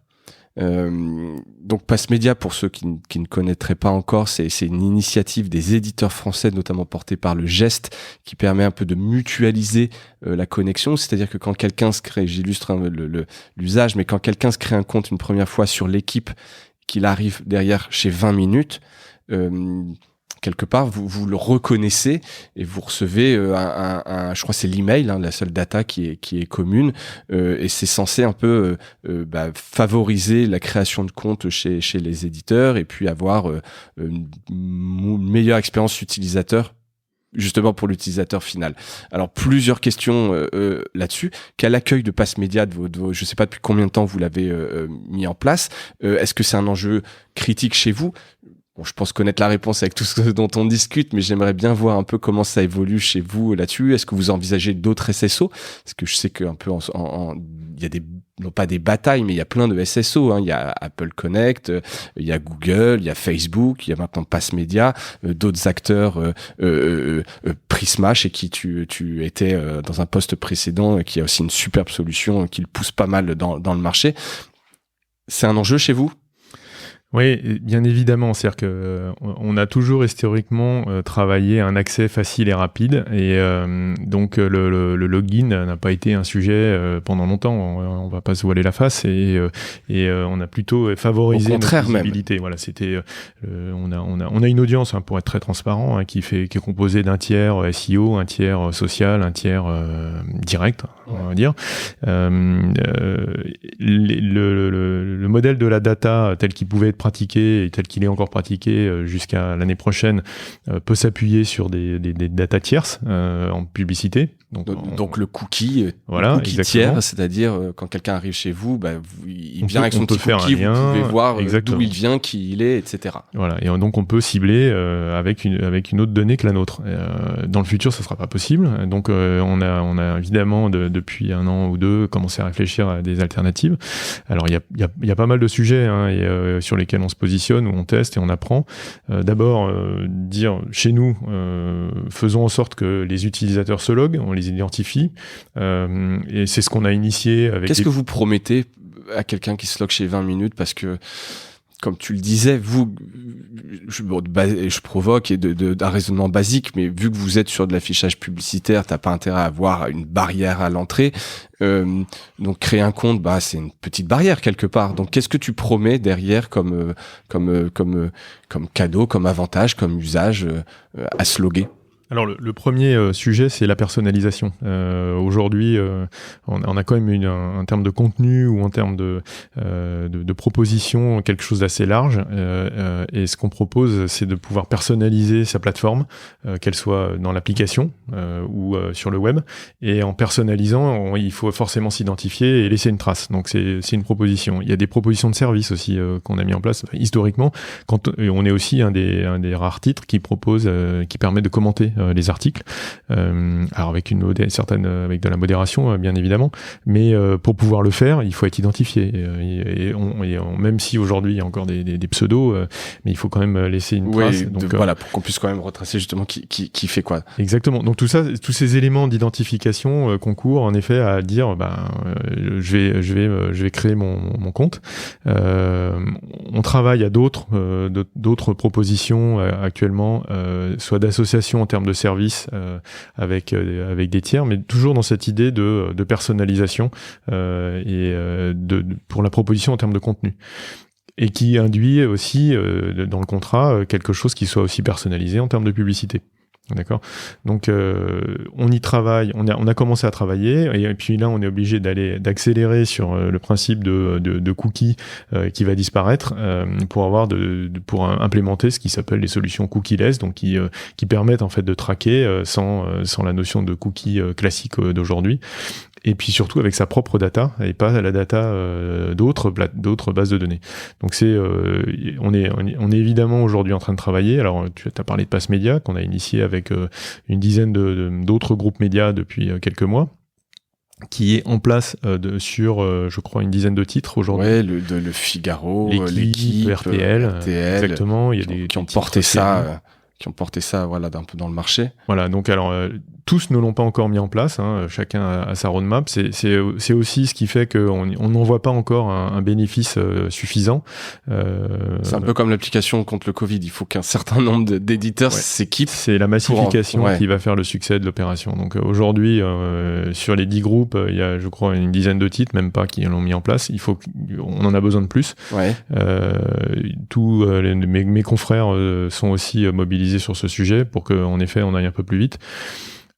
S2: Donc Passmedia, pour ceux qui ne connaîtraient pas encore, c'est une initiative des éditeurs français, notamment portée par le Geste, qui permet un peu de mutualiser la connexion. C'est-à-dire que quand quelqu'un se crée, j'illustre l'usage, mais quand quelqu'un se crée un compte une première fois sur l'équipe, qu'il arrive derrière chez 20 minutes, quelque part, vous le reconnaissez et vous recevez je crois que c'est l'email, hein, la seule data qui est commune, et c'est censé un peu favoriser la création de comptes chez les éditeurs et puis avoir une meilleure expérience utilisateur, justement pour l'utilisateur final. Alors plusieurs questions là-dessus. Quel accueil de Passmedia de vos, je sais pas depuis combien de temps vous l'avez mis en place. Est-ce que c'est un enjeu critique chez vous? Bon, je pense connaître la réponse avec tout ce dont on discute, mais j'aimerais bien voir un peu comment ça évolue chez vous là-dessus. Est-ce que vous envisagez d'autres SSO? Parce que je sais qu'un peu il y a non pas des batailles, mais il y a plein de SSO. Hein. Il y a Apple Connect, il y a Google, il y a Facebook, il y a maintenant Passmedia, d'autres acteurs, Prisma, chez qui tu étais dans un poste précédent, qui a aussi une superbe solution qui le pousse pas mal dans le marché. C'est un enjeu chez vous?
S3: Oui, bien évidemment. C'est-à-dire que on a toujours historiquement travaillé un accès facile et rapide, et donc le login n'a pas été un sujet pendant longtemps. On va pas se voiler la face, et on a plutôt favorisé notre visibilité. Voilà, c'était on a une audience, hein, pour être très transparent, hein, qui est composée d'un tiers SEO, un tiers social, un tiers direct, on va dire. Le modèle de la data tel qu'il pouvait être pratiqué et tel qu'il est encore pratiqué jusqu'à l'année prochaine peut s'appuyer sur des data tierces en publicité.
S2: Donc le cookie,
S3: voilà,
S2: cookie tiers, c'est-à-dire quand quelqu'un arrive chez vous, il vient avec son petit cookie, vous pouvez voir d'où il vient, qui il est, etc.
S3: Voilà, et donc on peut cibler avec une autre donnée que la nôtre. Dans le futur, ça sera pas possible. Donc on a évidemment depuis 1 an ou 2 commencé à réfléchir à des alternatives. Alors il y a pas mal de sujets sur lesquels on se positionne, où on teste et on apprend. D'abord dire chez nous, faisons en sorte que les utilisateurs se loguent, on les identifie, et c'est ce qu'on a initié avec.
S2: Qu'est-ce que vous promettez à quelqu'un qui se logue chez 20 minutes, parce que comme tu le disais, vous, je provoque d'un raisonnement basique, mais vu que vous êtes sur de l'affichage publicitaire, t'as pas intérêt à avoir une barrière à l'entrée. Donc créer un compte, c'est une petite barrière quelque part. Donc qu'est-ce que tu promets derrière comme cadeau, comme avantage, comme usage à se loguer?
S3: Alors le premier sujet, c'est la personnalisation. Aujourd'hui, on a quand même en termes de contenu ou en termes de propositions quelque chose d'assez large. Et ce qu'on propose, c'est de pouvoir personnaliser sa plateforme, qu'elle soit dans l'application ou sur le web. Et en personnalisant, il faut forcément s'identifier et laisser une trace. Donc c'est une proposition. Il y a des propositions de services aussi qu'on a mis en place historiquement. Quand on est aussi un des rares titres qui propose, qui permet de commenter les articles, alors avec avec de la modération bien évidemment, mais pour pouvoir le faire, il faut être identifié. Même si aujourd'hui il y a encore des pseudos, mais il faut quand même laisser une trace.
S2: Voilà, pour qu'on puisse quand même retracer justement qui fait quoi.
S3: Exactement. Donc tous ces éléments d'identification concourent en effet à dire, je vais créer mon compte. On travaille à d'autres propositions actuellement, soit d'associations en termes de services avec des tiers, mais toujours dans cette idée de personnalisation pour la proposition en termes de contenu. Et qui induit aussi dans le contrat quelque chose qui soit aussi personnalisé en termes de publicité. D'accord. Donc on y travaille, on a commencé à travailler, et puis là on est obligé d'accélérer sur le principe de cookies qui va disparaître pour implémenter ce qui s'appelle les solutions cookie-less, donc qui permettent en fait de traquer sans la notion de cookie classique d'aujourd'hui. Et puis surtout avec sa propre data et pas la data d'autres bases de données. Donc on est évidemment aujourd'hui en train de travailler. Alors tu as parlé de Pass Média qu'on a initié avec une dizaine d'autres groupes médias depuis quelques mois, qui est en place sur, je crois, une dizaine de titres aujourd'hui.
S2: Ouais, le Figaro,
S3: l'équipe, RTL, exactement. Il y a
S2: qui ont porté ça, voilà, d'un peu dans le marché.
S3: Voilà, donc alors tous ne l'ont pas encore mis en place, chacun a sa roadmap. C'est aussi ce qui fait qu'on n'en voit pas encore un bénéfice suffisant.
S2: C'est un peu comme l'application contre le Covid. Il faut qu'un certain nombre d'éditeurs s'équipent.
S3: C'est la massification qui va faire le succès de l'opération. Donc aujourd'hui, sur les 10 groupes, il y a, je crois, une dizaine de titres, même pas, qui l'ont mis en place. On en a besoin de plus.
S2: Ouais.
S3: Tous mes confrères sont aussi mobilisés sur ce sujet pour qu'en effet, on aille un peu plus vite.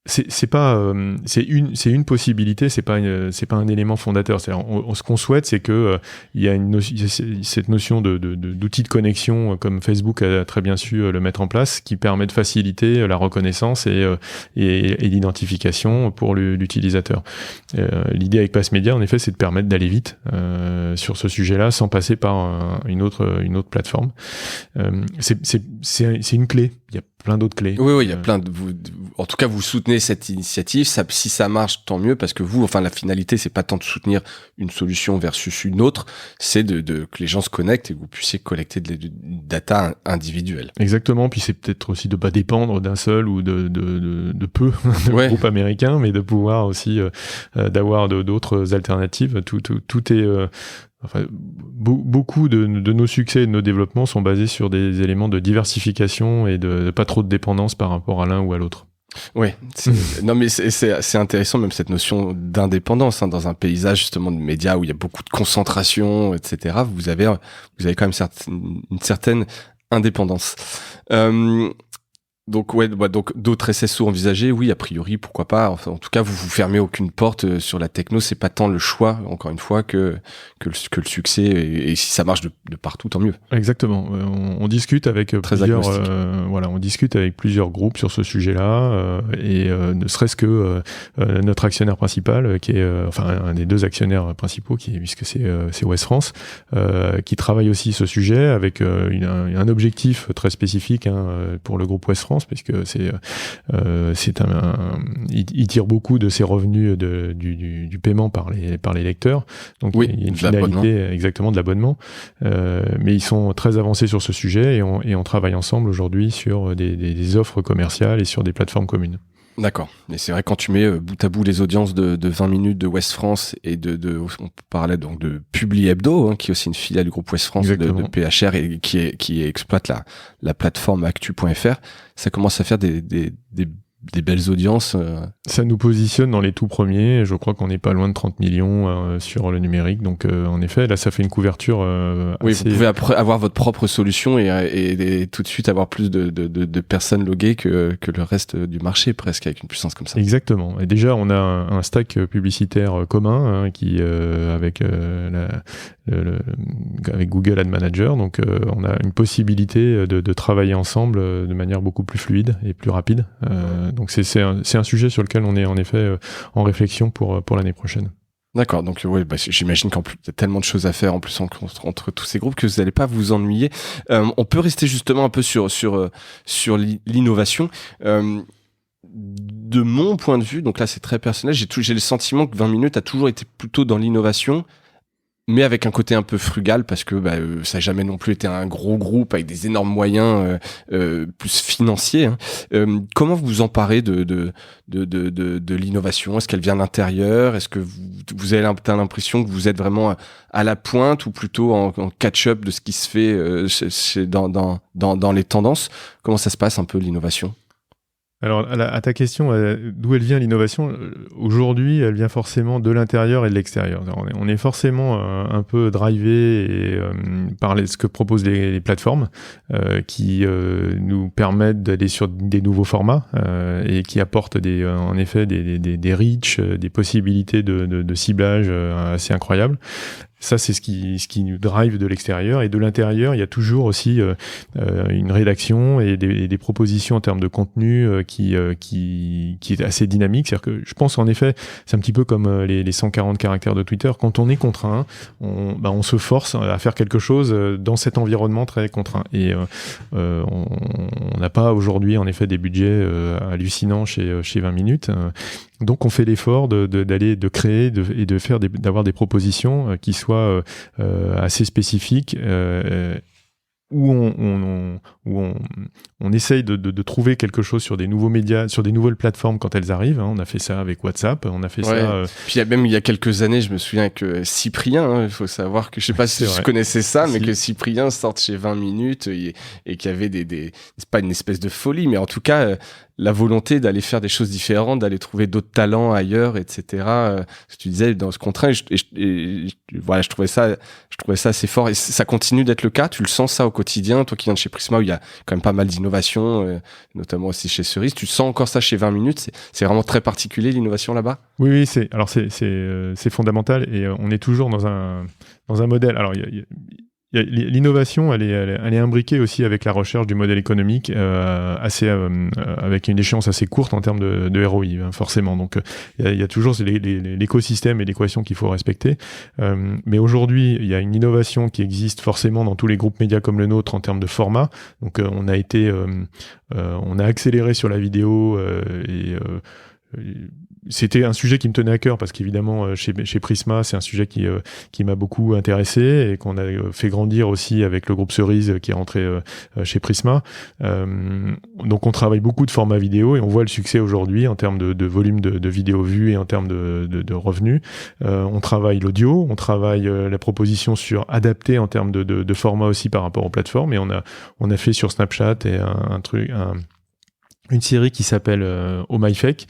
S3: C'est une possibilité, c'est pas un élément fondateur. Ce qu'on souhaite, c'est que il y a cette notion d'outils de connexion comme Facebook a très bien su le mettre en place, qui permet de faciliter la reconnaissance et l'identification pour l'utilisateur. L'idée avec Pass Média, en effet, c'est de permettre d'aller vite sur ce sujet-là sans passer par une autre plateforme. C'est une clé. Il y a plein d'autres clés.
S2: Oui, il y a plein en tout cas, vous soutenez cette initiative. Si ça marche, tant mieux, parce que la finalité, c'est pas tant de soutenir une solution versus une autre, c'est que les gens se connectent et que vous puissiez collecter de data individuelle.
S3: Exactement. Puis c'est peut-être aussi de pas dépendre d'un seul ou de peu de groupes américains, mais de pouvoir aussi d'avoir d'autres alternatives. Tout est beaucoup de nos succès et de nos développements sont basés sur des éléments de diversification et de pas trop de dépendance par rapport à l'un ou à l'autre.
S2: Ouais, non mais c'est intéressant même cette notion d'indépendance dans un paysage justement de médias où il y a beaucoup de concentration, etc. Vous avez quand même une certaine indépendance. Donc donc d'autres SSO envisagés, oui, a priori, pourquoi pas. Enfin, en tout cas, vous fermez aucune porte sur la techno. C'est pas tant le choix, encore une fois, que le succès. Et si ça marche de partout, tant mieux.
S3: Exactement. On discute avec on discute avec plusieurs groupes sur ce sujet-là, et ne serait-ce que notre actionnaire principal, qui est un des deux actionnaires principaux, puisque c'est Ouest France, qui travaille aussi ce sujet avec un objectif très spécifique pour le groupe Ouest France, puisque il tire beaucoup de ses revenus du paiement par les lecteurs. Donc il y a une finalité exactement de l'abonnement. Mais ils sont très avancés sur ce sujet, et on travaille ensemble aujourd'hui sur des offres commerciales et sur des plateformes communes.
S2: D'accord. Et c'est vrai, quand tu mets bout à bout les audiences de 20 minutes de Ouest France et on parlait donc de Publi Hebdo, qui est aussi une filiale du groupe Ouest France de PHR et qui exploite la plateforme actu.fr, ça commence à faire des belles audiences.
S3: Ça nous positionne dans les tout premiers. Je crois qu'on n'est pas loin de 30 millions sur le numérique. Donc, en effet, là, ça fait une couverture
S2: oui,
S3: assez...
S2: vous pouvez avoir votre propre solution et tout de suite avoir plus de personnes loguées que le reste du marché, presque, avec une puissance comme ça.
S3: Exactement. Et déjà, on a un stack publicitaire commun qui avec avec Google Ad Manager. Donc, on a une possibilité de travailler ensemble de manière beaucoup plus fluide et plus rapide. Donc c'est un sujet sur lequel on est en effet en réflexion pour l'année prochaine.
S2: D'accord, donc oui, j'imagine qu'en plus il y a tellement de choses à faire en plus entre tous ces groupes que vous n'allez pas vous ennuyer. On peut rester justement un peu sur l'innovation. De mon point de vue, donc là c'est très personnel, j'ai le sentiment que 20 minutes a toujours été plutôt dans l'innovation, mais avec un côté un peu frugal, parce que ça n'a jamais non plus été un gros groupe avec des énormes moyens plus financiers. Comment vous vous emparez de l'innovation? Est-ce qu'elle vient de l'intérieur? Est-ce que vous avez l'impression que vous êtes vraiment à la pointe, ou plutôt en catch-up de ce qui se fait dans les tendances? Comment ça se passe un peu, l'innovation?
S3: Alors, à ta question, d'où elle vient l'innovation, aujourd'hui, elle vient forcément de l'intérieur et de l'extérieur. On est forcément un peu drivé par ce que proposent les plateformes qui nous permettent d'aller sur des nouveaux formats et qui apportent en effet des reach, des possibilités de ciblage assez incroyables. Ça, c'est ce qui nous drive de l'extérieur. Et de l'intérieur, il y a toujours aussi une rédaction et des propositions en termes de contenu qui est assez dynamique. C'est-à-dire que je pense, en effet, c'est un petit peu comme les 140 caractères de Twitter. Quand on est contraint, on se force à faire quelque chose dans cet environnement très contraint. Et on n'a pas aujourd'hui, en effet, des budgets hallucinants chez 20 minutes. Donc on fait l'effort de créer et d'avoir des propositions qui soient assez spécifiques, où on essaye de trouver quelque chose sur des nouveaux médias, sur des nouvelles plateformes quand elles arrivent. On a fait ça avec WhatsApp, on a fait ça...
S2: Puis il y a quelques années, je me souviens que Cyprien, il faut savoir que, je sais pas si je connaissais ça, mais que Cyprien sorte chez 20 minutes et qu'il y avait c'est pas une espèce de folie, mais en tout cas... la volonté d'aller faire des choses différentes, d'aller trouver d'autres talents ailleurs, etc. Ce que tu disais dans ce contrat, voilà, je trouvais ça assez fort, et ça continue d'être le cas. Tu le sens ça au quotidien, toi qui viens de chez Prisma, où il y a quand même pas mal d'innovation, notamment aussi chez Cerise. Tu sens encore ça chez 20 minutes? C'est vraiment très particulier, l'innovation là-bas?
S3: Oui, c'est fondamental, et on est toujours dans un modèle. Alors l'innovation, elle est imbriquée aussi avec la recherche du modèle économique, avec une échéance assez courte en termes de ROI, forcément. Donc, il y a toujours l'écosystème et l'équation qu'il faut respecter. Mais aujourd'hui, il y a une innovation qui existe forcément dans tous les groupes médias comme le nôtre en termes de format. Donc, on a accéléré sur la vidéo c'était un sujet qui me tenait à cœur, parce qu'évidemment chez Prisma, c'est un sujet qui m'a beaucoup intéressé et qu'on a fait grandir aussi avec le groupe Cerise qui est rentré chez Prisma. Donc on travaille beaucoup de formats vidéo et on voit le succès aujourd'hui en termes de volume de vidéos vues et en termes de revenus. On travaille l'audio, on travaille la proposition sur adapté en termes de format aussi par rapport aux plateformes, et on a fait sur Snapchat et une série qui s'appelle Oh My Fake,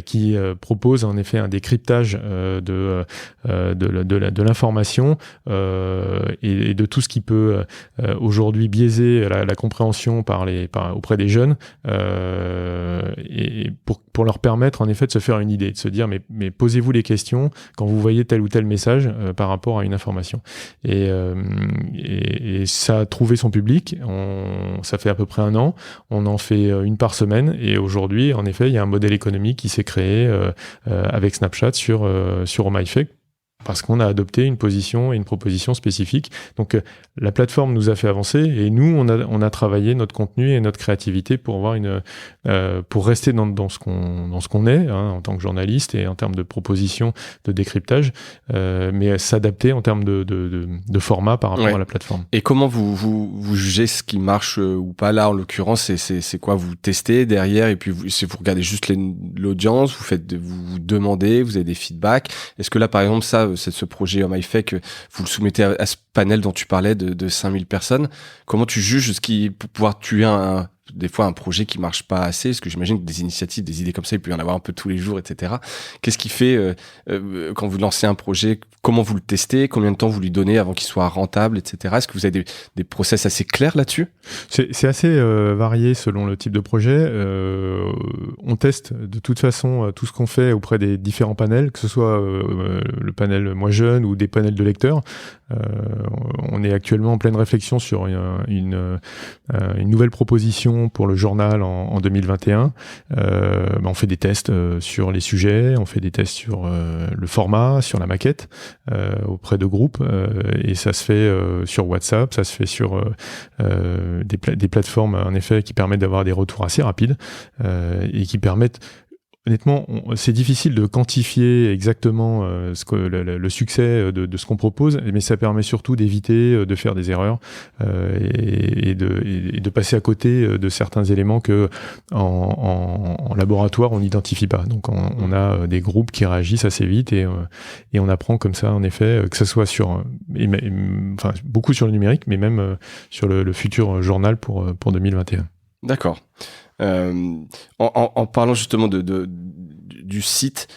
S3: qui propose en effet un décryptage de l'information et de tout ce qui peut aujourd'hui biaiser la compréhension auprès des jeunes, et pour leur permettre en effet de se faire une idée, de se dire mais posez-vous les questions quand vous voyez tel ou tel message par rapport à une information. Et ça a trouvé son public. Ça fait à peu près 1 an. On en fait une par semaine, et aujourd'hui, en effet, il y a un modèle économique qui s'est créé avec Snapchat sur Oh My Fake, parce qu'on a adopté une position et une proposition spécifique. Donc la plateforme nous a fait avancer, et nous on a travaillé notre contenu et notre créativité pour pour rester dans ce qu'on est, hein, en tant que journaliste et en termes de proposition, de décryptage, mais s'adapter en termes de format par rapport à la plateforme.
S2: Et comment vous jugez ce qui marche ou pas là, en l'occurrence, c'est quoi? Vous testez derrière, et puis vous regardez juste l'audience, vous demandez, vous avez des feedbacks. Est-ce que là, par exemple, ce projet Oh My Fake, vous le soumettez à ce panel dont tu parlais de 5000 personnes? Comment tu juges pour pouvoir tuer des fois un projet qui marche pas assez? Parce que j'imagine que des initiatives, des idées comme ça, il peut y en avoir un peu tous les jours, etc. Qu'est-ce qui fait quand vous lancez un projet? Comment vous le testez? Combien de temps vous lui donnez avant qu'il soit rentable, etc. Est-ce que vous avez des process assez clairs là-dessus?
S3: C'est assez varié selon le type de projet. On teste de toute façon tout ce qu'on fait auprès des différents panels, que ce soit le panel Moi Jeune ou des panels de lecteurs. On est actuellement en pleine réflexion sur une nouvelle proposition pour le journal en 2021. On fait des tests sur les sujets, on fait des tests sur le format, sur la maquette, auprès de groupes, et ça se fait sur WhatsApp, ça se fait sur des plateformes en effet qui permettent d'avoir des retours assez rapides, et qui permettent. Honnêtement, c'est difficile de quantifier exactement le succès de ce qu'on propose, mais ça permet surtout d'éviter de faire des erreurs et de passer à côté de certains éléments que en laboratoire on n'identifie pas. Donc on a des groupes qui réagissent assez vite, et on apprend comme ça en effet, que ce soit beaucoup sur le numérique, mais même sur le futur journal pour 2021.
S2: D'accord. En parlant justement du site,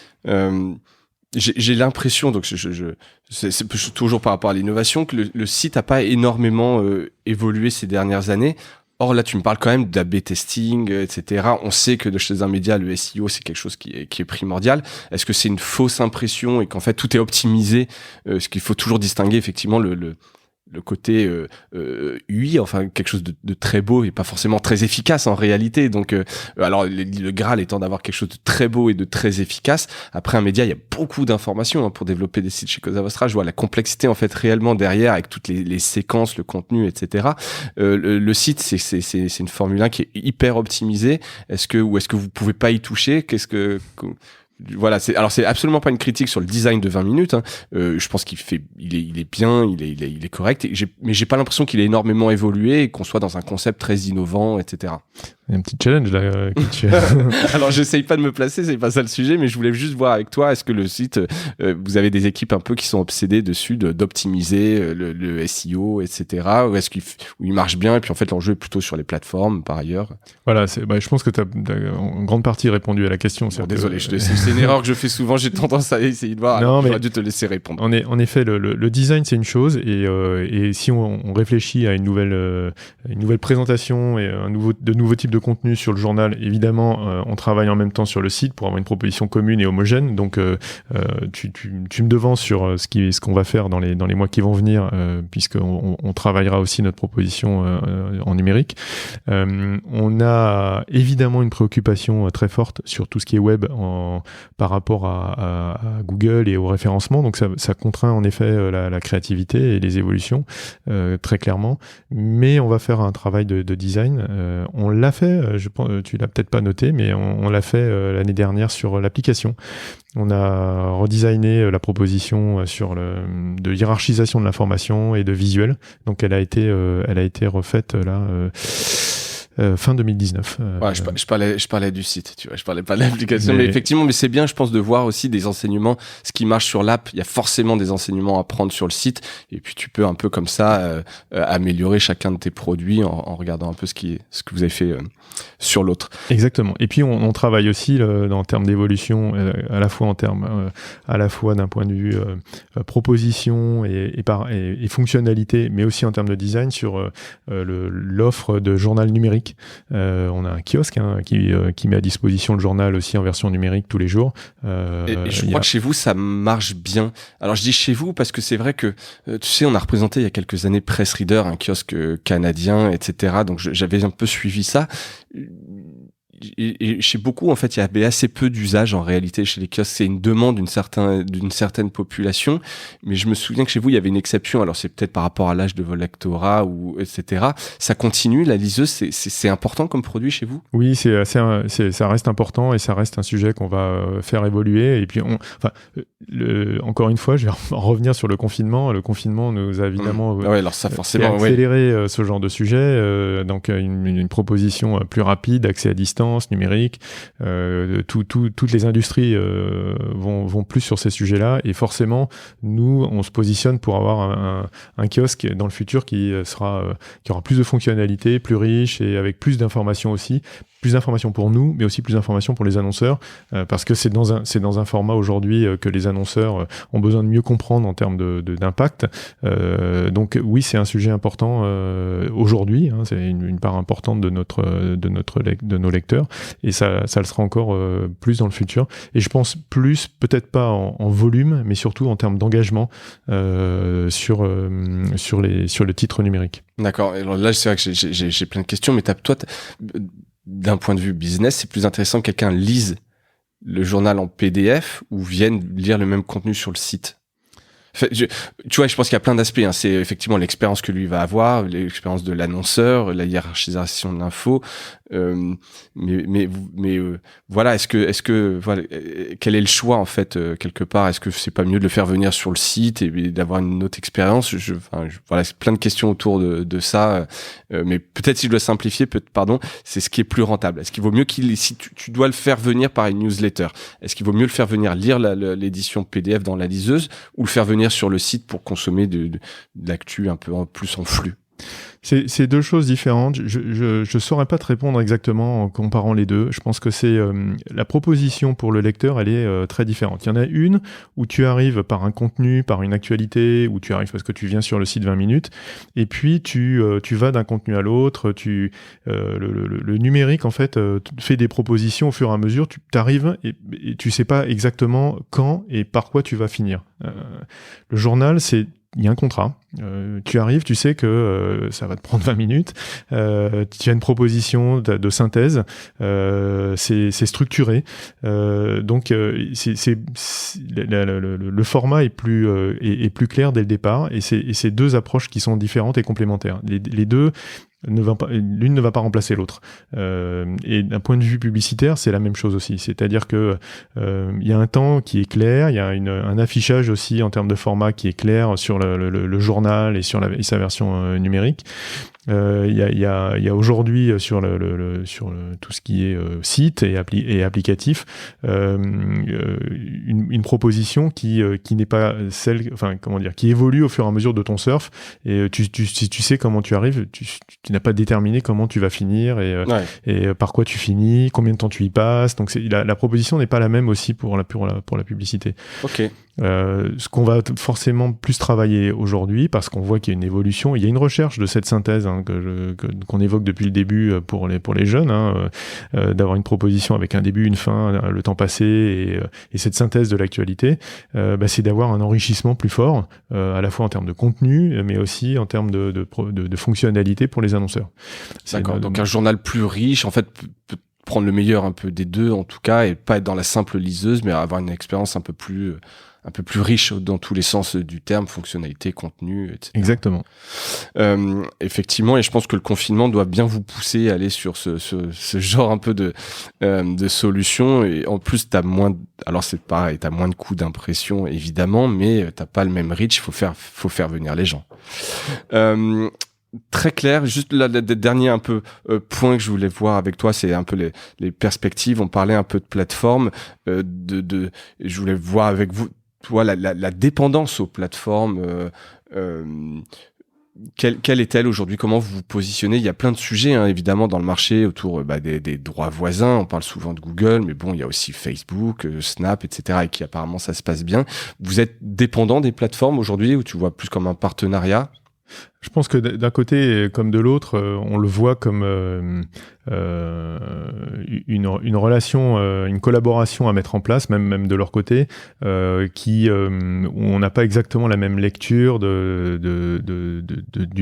S2: j'ai l'impression, donc c'est toujours par rapport à l'innovation, que le site n'a pas énormément évolué ces dernières années. Or là, tu me parles quand même d'A/B testing, etc. On sait que chez un média, le SEO, c'est quelque chose qui est primordial. Est-ce que c'est une fausse impression et qu'en fait tout est optimisé? Parce qu'il faut toujours distinguer effectivement le côté UI, enfin quelque chose de très beau et pas forcément très efficace en réalité. Donc alors le Graal étant d'avoir quelque chose de très beau et de très efficace. Après, un média, il y a beaucoup d'informations pour développer des sites chez Cosa Vostra. Je vois la complexité en fait réellement derrière, avec toutes les séquences, le contenu, etc. Le site, c'est une Formule 1 qui est hyper optimisée. Est-ce que vous pouvez pas y toucher? Voilà, c'est absolument pas une critique sur le design de 20 minutes. Je pense il est bien, il est correct. Mais j'ai pas l'impression qu'il ait énormément évolué et qu'on soit dans un concept très innovant, etc.
S3: Il y a un petit challenge là.
S2: Alors j'essaye pas de me placer, c'est pas ça le sujet, mais je voulais juste voir avec toi, est-ce que le site, vous avez des équipes un peu qui sont obsédées dessus d'optimiser le SEO, etc. Ou est-ce qu'il marche bien et puis en fait l'enjeu est plutôt sur les plateformes par ailleurs?
S3: Voilà, je pense que tu as en grande partie répondu à la question.
S2: Bon, désolé, c'est une erreur que je fais souvent, j'ai tendance à essayer de voir, alors j'aurais dû te laisser répondre.
S3: En effet, le design c'est une chose, et si on réfléchit à une nouvelle présentation et de nouveaux types de contenu sur le journal, évidemment on travaille en même temps sur le site pour avoir une proposition commune et homogène. Donc tu me devances sur ce qu'on va faire dans les mois qui vont venir, puisqu'on travaillera aussi notre proposition en numérique. On a évidemment une préoccupation très forte sur tout ce qui est web par rapport à Google et au référencement. Donc ça contraint en effet la créativité et les évolutions très clairement. Mais on va faire un travail de design. On l'a fait, je pense, tu l'as peut-être pas noté, mais on l'a fait l'année dernière sur l'application. On a redesigné la proposition de hiérarchisation de l'information et de visuel. Donc elle a été refaite là fin 2019.
S2: Ouais, je parlais du site, tu vois, je parlais pas de l'application, mais effectivement, mais c'est bien, je pense, de voir aussi des enseignements, ce qui marche sur l'app, il y a forcément des enseignements à prendre sur le site, et puis tu peux un peu comme ça améliorer chacun de tes produits en regardant un peu ce que vous avez fait sur l'autre.
S3: Exactement. Et puis on travaille aussi en termes d'évolution, à la fois d'un point de vue proposition et fonctionnalité, mais aussi en termes de design sur l'offre de journal numérique. On a un kiosque qui met à disposition le journal aussi en version numérique tous les jours.
S2: Et je crois que chez vous ça marche bien. Alors je dis chez vous parce que c'est vrai que tu sais, on a représenté il y a quelques années Press Reader, un kiosque canadien, etc. Donc j'avais un peu suivi ça. Et chez beaucoup, en fait, il y avait assez peu d'usage en réalité chez les kiosques. C'est une demande d'une certaine population. Mais je me souviens que chez vous, il y avait une exception. Alors, c'est peut-être par rapport à l'âge de vos lectorats ou etc. Ça continue. La liseuse, c'est important comme produit chez vous?
S3: Oui, ça reste important et ça reste un sujet qu'on va faire évoluer. Et puis, encore une fois, je vais en revenir sur le confinement. Le confinement nous a évidemment
S2: ouais, alors ça, forcément,
S3: accéléré ce genre de sujet. Donc, une proposition plus rapide, accès à distance, numérique, toutes les industries vont plus sur ces sujets-là, et forcément nous on se positionne pour avoir un kiosque dans le futur qui aura plus de fonctionnalités, plus riche et avec plus d'informations aussi, plus d'informations pour nous, mais aussi plus d'informations pour les annonceurs, parce que c'est dans un format aujourd'hui que les annonceurs ont besoin de mieux comprendre en termes d'impact. Donc oui, c'est un sujet important aujourd'hui, hein, c'est une part importante de nos lecteurs, et ça le sera encore plus dans le futur. Et je pense plus, peut-être pas en volume, mais surtout en termes d'engagement sur le titre numérique.
S2: D'accord. Alors là, c'est vrai que j'ai plein de questions, mais toi, d'un point de vue business, c'est plus intéressant que quelqu'un lise le journal en PDF ou vienne lire le même contenu sur le site? Tu vois, je pense qu'il y a plein d'aspects, hein. C'est effectivement l'expérience que lui va avoir, l'expérience de l'annonceur, la hiérarchisation de l'info. Mais voilà, voilà, quel est le choix en fait quelque part? Est-ce que c'est pas mieux de le faire venir sur le site et d'avoir une autre expérience? Voilà, c'est plein de questions autour de ça. Mais peut-être si je dois simplifier, c'est ce qui est plus rentable. Est-ce qu'il vaut mieux si tu dois le faire venir par une newsletter, est-ce qu'il vaut mieux le faire venir lire l'édition PDF dans la liseuse ou le faire venir sur le site pour consommer de l'actu un peu plus en flux?
S3: C'est deux choses différentes. Je saurais pas te répondre exactement en comparant les deux. Je pense que c'est la proposition pour le lecteur, elle est très différente. Il y en a une où tu arrives par un contenu, par une actualité, où tu arrives parce que tu viens sur le site 20 minutes, et puis tu vas d'un contenu à l'autre. Le numérique en fait fait des propositions au fur et à mesure. Tu t'arrives et tu sais pas exactement quand et par quoi tu vas finir. Le journal, il y a un contrat. Tu arrives, tu sais que ça va te prendre 20 minutes. Tu as une proposition de synthèse. C'est structuré. Donc, le format est plus clair dès le départ. Et c'est deux approches qui sont différentes et complémentaires. Les deux l'une ne va pas remplacer l'autre. Et d'un point de vue publicitaire, c'est la même chose aussi. C'est-à-dire que il y a un temps qui est clair, il y a un affichage aussi en termes de format qui est clair sur le journal et sur sa version numérique. Il y a aujourd'hui sur tout ce qui est site et applicatif une proposition qui n'est pas celle, enfin comment dire, qui évolue au fur et à mesure de ton surf, et si tu sais comment tu arrives, tu n'as pas déterminé comment tu vas finir et par quoi tu finis, combien de temps tu y passes. Donc la proposition n'est pas la même aussi pour la publicité.
S2: Ok.
S3: Ce qu'on va forcément plus travailler aujourd'hui, parce qu'on voit qu'il y a une évolution, il y a une recherche de cette synthèse qu'on évoque depuis le début pour les jeunes, d'avoir une proposition avec un début, une fin, le temps passé et cette synthèse de l'actualité, c'est d'avoir un enrichissement plus fort, à la fois en termes de contenu, mais aussi en termes de fonctionnalité pour les annonceurs.
S2: D'accord, donc un journal plus riche, en fait, peut prendre le meilleur un peu des deux en tout cas, et pas être dans la simple liseuse, mais avoir une expérience un peu plus riche dans tous les sens du terme, fonctionnalité, contenu, etc.
S3: Exactement.
S2: Effectivement, et je pense que le confinement doit bien vous pousser à aller sur ce genre un peu de solutions. Et en plus, alors c'est pareil, t'as moins de coûts d'impression évidemment, mais t'as pas le même reach. Faut faire venir les gens. Très clair. Juste le dernier un peu point que je voulais voir avec toi, c'est un peu les perspectives. On parlait un peu de plateforme. Je voulais voir avec vous, toi, la dépendance aux plateformes. Quelle est-elle aujourd'hui? Comment vous vous positionnez? Il y a plein de sujets, hein, évidemment, dans le marché autour des droits voisins. On parle souvent de Google, mais bon, il y a aussi Facebook, Snap, etc. et qui apparemment ça se passe bien. Vous êtes dépendant des plateformes aujourd'hui, ou tu vois plus comme un partenariat?
S3: Je pense que d'un côté comme de l'autre, on le voit comme une relation, une collaboration à mettre en place, même de leur côté, où on n'a pas exactement la même lecture du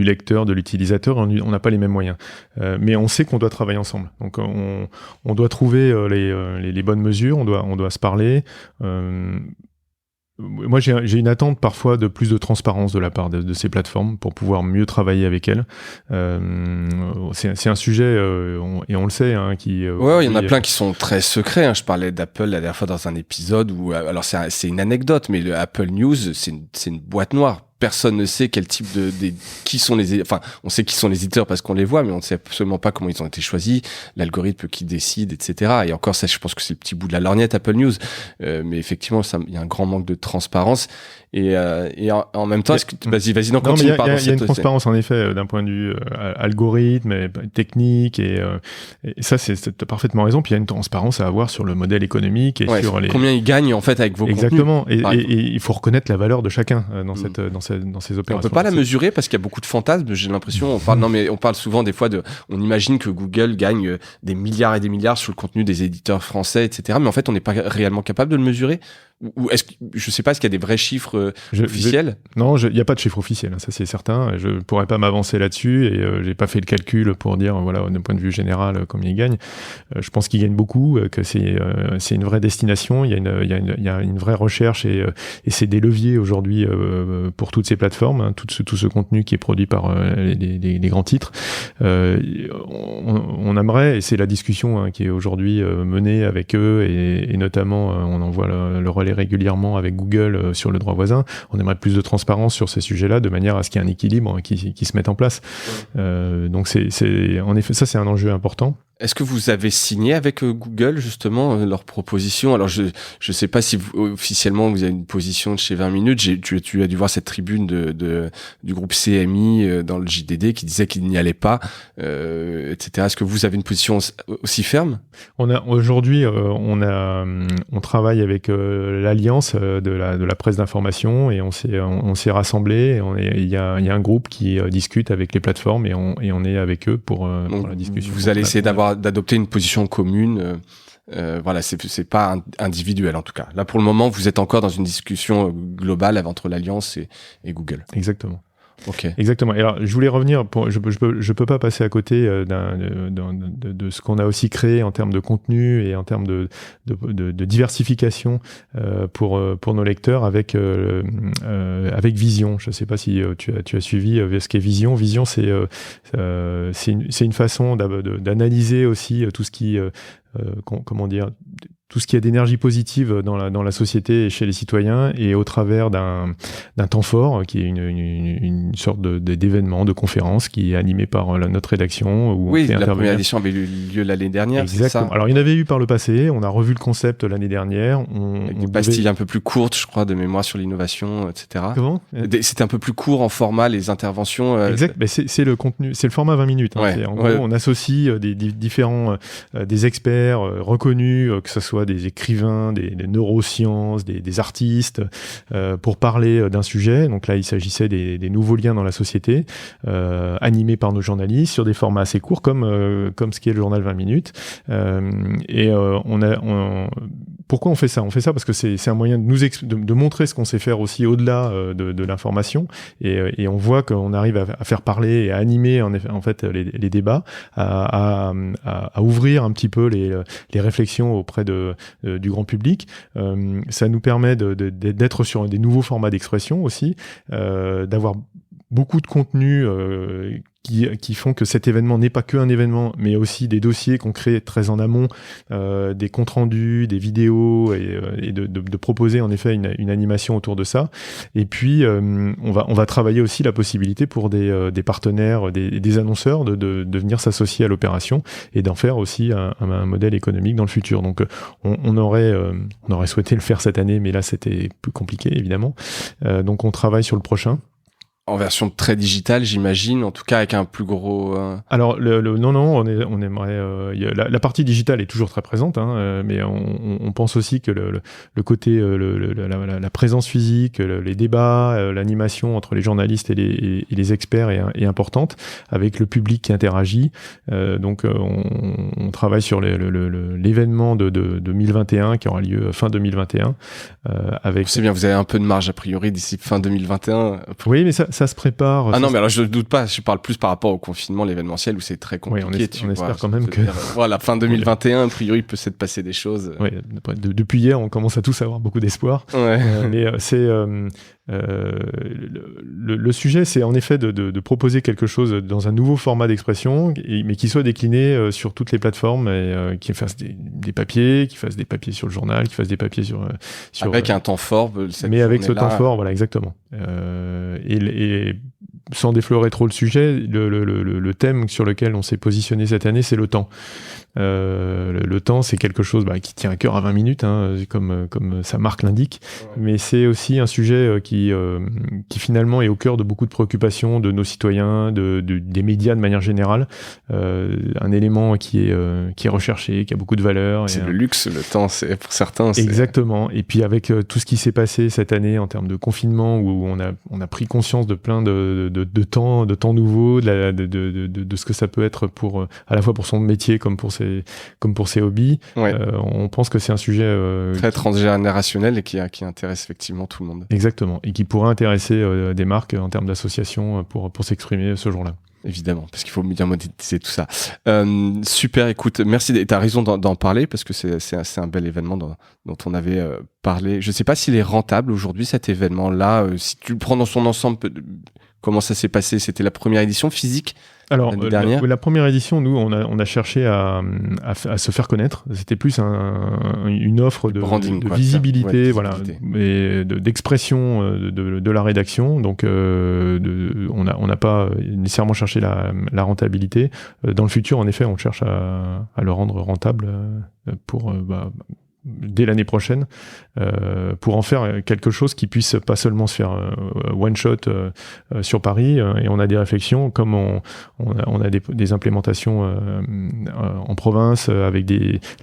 S3: lecteur, de l'utilisateur, on n'a pas les mêmes moyens. Mais on sait qu'on doit travailler ensemble. Donc on doit trouver les bonnes mesures, on doit se parler. Moi, j'ai une attente parfois de plus de transparence de la part de ces plateformes pour pouvoir mieux travailler avec elles. C'est un sujet, et on le sait, hein, qui...
S2: Ouais, il y en a plein qui sont très secrets. Hein. Je parlais d'Apple la dernière fois dans un épisode où... Alors, c'est une anecdote, mais le Apple News, c'est une boîte noire. Personne ne sait quel type qui sont on sait qui sont les éditeurs parce qu'on les voit, mais on ne sait absolument pas comment ils ont été choisis, l'algorithme qui décide, etc. Et encore ça, je pense que c'est le petit bout de la lorgnette Apple News. Mais effectivement, il y a un grand manque de transparence. Et en même temps, vas-y, non, continue.
S3: Il y a une transparence en effet d'un point de vue algorithme, et technique, et ça, t'as parfaitement raison. Puis il y a une transparence à avoir sur le modèle économique et sur
S2: combien ils gagnent en fait avec vos contenus.
S3: Exactement. Et il faut reconnaître la valeur de chacun dans ces opérations.
S2: Et on peut pas la mesurer parce qu'il y a beaucoup de fantasmes. J'ai l'impression, on parle souvent des fois on imagine que Google gagne des milliards et des milliards sur le contenu des éditeurs français, etc. Mais en fait, on n'est pas réellement capable de le mesurer. Ou est-ce que, je sais pas, est-ce qu'il y a des vrais chiffres officiels?
S3: Non, il n'y a pas de chiffre officiel, hein, ça c'est certain. Je pourrais pas m'avancer là-dessus et j'ai pas fait le calcul pour dire, voilà, d'un point de vue général, combien ils gagnent. Je pense qu'ils gagnent beaucoup, que c'est une vraie destination, il y a une vraie recherche et c'est des leviers aujourd'hui pour toutes ces plateformes, hein, tout ce contenu qui est produit par les grands titres. On aimerait, et c'est la discussion, hein, qui est aujourd'hui menée avec eux et notamment on envoie le relais régulièrement avec Google sur le droit voisin. On aimerait plus de transparence sur ces sujets-là, de manière à ce qu'il y ait un équilibre qui se mette en place. Donc en effet, ça c'est un enjeu important.
S2: Est-ce que vous avez signé avec Google justement leur proposition? Alors je sais pas si officiellement vous avez une position de chez 20 minutes. Tu as dû voir cette tribune du groupe CMI dans le JDD qui disait qu'il n'y allait pas, etc. Est-ce que vous avez une position aussi ferme?
S3: Aujourd'hui on travaille avec l'alliance de la presse d'information et on s'est rassemblés. Il y a un groupe qui discute avec les plateformes et on est avec eux pour la discussion.
S2: Vous allez essayer d'adopter une position commune. Voilà, c'est pas individuel en tout cas. Là, pour le moment, vous êtes encore dans une discussion globale entre l'Alliance et Google.
S3: Exactement.
S2: Okay.
S3: Exactement. Et alors, je voulais revenir. Je peux pas passer à côté de ce qu'on a aussi créé en termes de contenu et en termes de diversification pour nos lecteurs avec Vision. Je sais pas si tu as suivi ce qu'est Vision. Vision, c'est une façon d'analyser aussi tout ce qui comment dire, tout ce qui est d'énergie positive dans la société et chez les citoyens, et au travers d'un temps fort qui est une sorte d'événement, de conférence qui est animé par notre rédaction. Où
S2: oui, la première édition avait eu lieu l'année dernière.
S3: Exactement. C'est ça. Alors il y en avait eu par le passé, on a revu le concept l'année dernière.
S2: Avec des pastilles un peu plus courtes, je crois, de mémoire sur l'innovation, etc.
S3: Comment ?
S2: C'était un peu plus court en format, les interventions.
S3: Exact, mais c'est le contenu, c'est le format 20 minutes. Hein.
S2: Ouais,
S3: en gros, on associe différents des experts reconnus, que ce soit des écrivains, des neurosciences, des artistes, pour parler d'un sujet. Donc là, il s'agissait des nouveaux liens dans la société, animés par nos journalistes sur des formats assez courts, comme ce qui est le journal 20 minutes. Pourquoi on fait ça ? On fait ça parce que c'est un moyen de montrer ce qu'on sait faire aussi au-delà de l'information, et on voit qu'on arrive à faire parler et à animer en fait les débats, à ouvrir un petit peu les réflexions auprès du grand public. Ça nous permet d'être sur des nouveaux formats d'expression aussi, d'avoir beaucoup de contenus qui font que cet événement n'est pas qu'un événement, mais aussi des dossiers qu'on crée très en amont, des comptes rendus, des vidéos, et de proposer en effet une animation autour de ça. Et puis on va travailler aussi la possibilité pour des partenaires, des annonceurs de venir s'associer à l'opération et d'en faire aussi un modèle économique dans le futur. Donc on aurait souhaité le faire cette année, mais là c'était plus compliqué évidemment. Donc on travaille sur le prochain.
S2: En version très digitale, j'imagine, en tout cas avec un plus gros...
S3: Alors, non, on aimerait... la partie digitale est toujours très présente, hein, mais on pense aussi que le côté, la présence physique, les débats, l'animation entre les journalistes et les experts est importante, avec le public qui interagit. Donc, on travaille sur l'événement de 2021, qui aura lieu fin 2021.
S2: C'est bien, vous avez un peu de marge, a priori, d'ici fin 2021.
S3: Oui, mais ça se prépare.
S2: Ah non, mais alors je ne doute pas, je parle plus par rapport au confinement, l'événementiel, où c'est très compliqué.
S3: Oui, on espère quand même que...
S2: Voilà, fin 2021, a priori, il peut s'être passé des choses.
S3: Oui, depuis hier, on commence à tous avoir beaucoup d'espoir.
S2: Ouais.
S3: Mais c'est... le sujet, c'est en effet de proposer quelque chose dans un nouveau format d'expression, mais qui soit décliné sur toutes les plateformes, et qui fasse des papiers, qui fasse des papiers sur le journal, qui fasse des papiers sur
S2: avec un temps fort.
S3: Mais avec ce temps fort, voilà, exactement. Et sans déflorer trop le sujet, le thème sur lequel on s'est positionné cette année, c'est le temps. Le temps, c'est quelque chose qui tient à cœur à 20 minutes, hein, comme sa marque l'indique, mais c'est aussi un sujet qui finalement est au cœur de beaucoup de préoccupations de nos citoyens, des médias de manière générale. Un élément qui est recherché, qui a beaucoup de valeur.
S2: C'est le luxe, le temps, c'est pour certains.
S3: Exactement. Et puis avec tout ce qui s'est passé cette année en termes de confinement, où on a pris conscience de plein de temps nouveaux, de ce que ça peut être pour à la fois pour son métier comme pour ses hobbies. Ouais. On pense que c'est un sujet
S2: très transgénérationnel et qui intéresse effectivement tout le monde.
S3: Exactement, et qui pourrait intéresser des marques en termes d'association pour s'exprimer ce jour-là.
S2: Évidemment, parce qu'il faut bien monétiser tout ça. Super, écoute, merci. Tu as raison d'en parler, parce que c'est un bel événement dont on avait parlé. Je ne sais pas s'il est rentable aujourd'hui, cet événement-là. Si tu le prends dans son ensemble, comment ça s'est passé? C'était la première édition physique?
S3: Alors, la première édition, nous, on a cherché à se faire connaître. C'était plus une offre de branding, de visibilité, voilà, et d'expression de la rédaction. Donc, on n'a pas nécessairement cherché la rentabilité. Dans le futur, en effet, on cherche à le rendre rentable pour... dès l'année prochaine, pour en faire quelque chose qui puisse pas seulement se faire one shot sur Paris, et on a des réflexions, comme on a des implémentations en province avec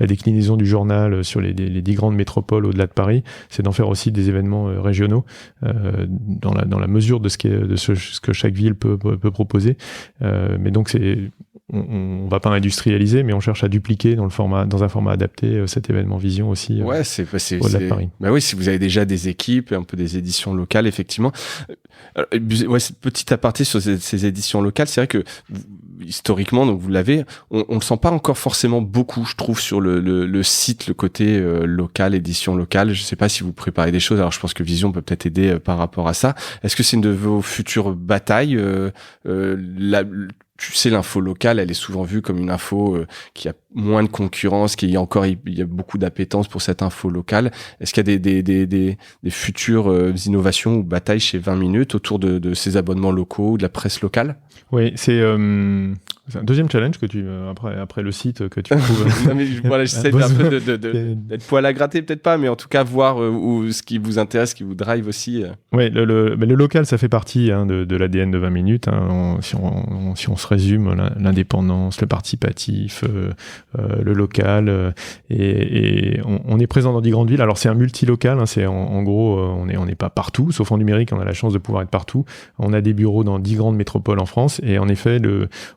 S3: la déclinaison du journal sur les 10 grandes métropoles au-delà de Paris, c'est d'en faire aussi des événements régionaux dans la mesure de ce que chaque ville peut proposer, mais donc on va pas industrialiser, mais on cherche à dupliquer dans un format adapté cet événement Vision aussi.
S2: Ouais, au-delà de Paris. Bah oui, si vous avez déjà des équipes, un peu des éditions locales, effectivement. Ouais, petit aparté sur ces éditions locales, c'est vrai que historiquement, donc vous l'avez, on le sent pas encore forcément beaucoup, je trouve, sur le site, le côté local, édition locale. Je sais pas si vous préparez des choses. Alors, je pense que Vision peut peut-être aider par rapport à ça. Est-ce que c'est une de vos futures batailles? Tu sais, l'info locale, elle est souvent vue comme une info qui a moins de concurrence, il y a beaucoup d'appétence pour cette info locale. Est-ce qu'il y a des futures innovations ou batailles chez 20 minutes autour de ces abonnements locaux ou de la presse locale?
S3: Oui, c'est un deuxième challenge que après le site que tu trouves.
S2: Non, mais voilà, j'essaie un peu d'être poil à gratter, peut-être pas, mais en tout cas voir ce qui vous intéresse, ce qui vous drive aussi.
S3: Oui, le local, ça fait partie de l'ADN de 20 minutes. Hein, si on se résume, l'indépendance, le participatif, le local, et on est présent dans 10 grandes villes. Alors c'est un multilocal, hein, c'est en gros, on n'est pas partout, sauf en numérique, on a la chance de pouvoir être partout. On a des bureaux dans 10 grandes métropoles en France, et en effet,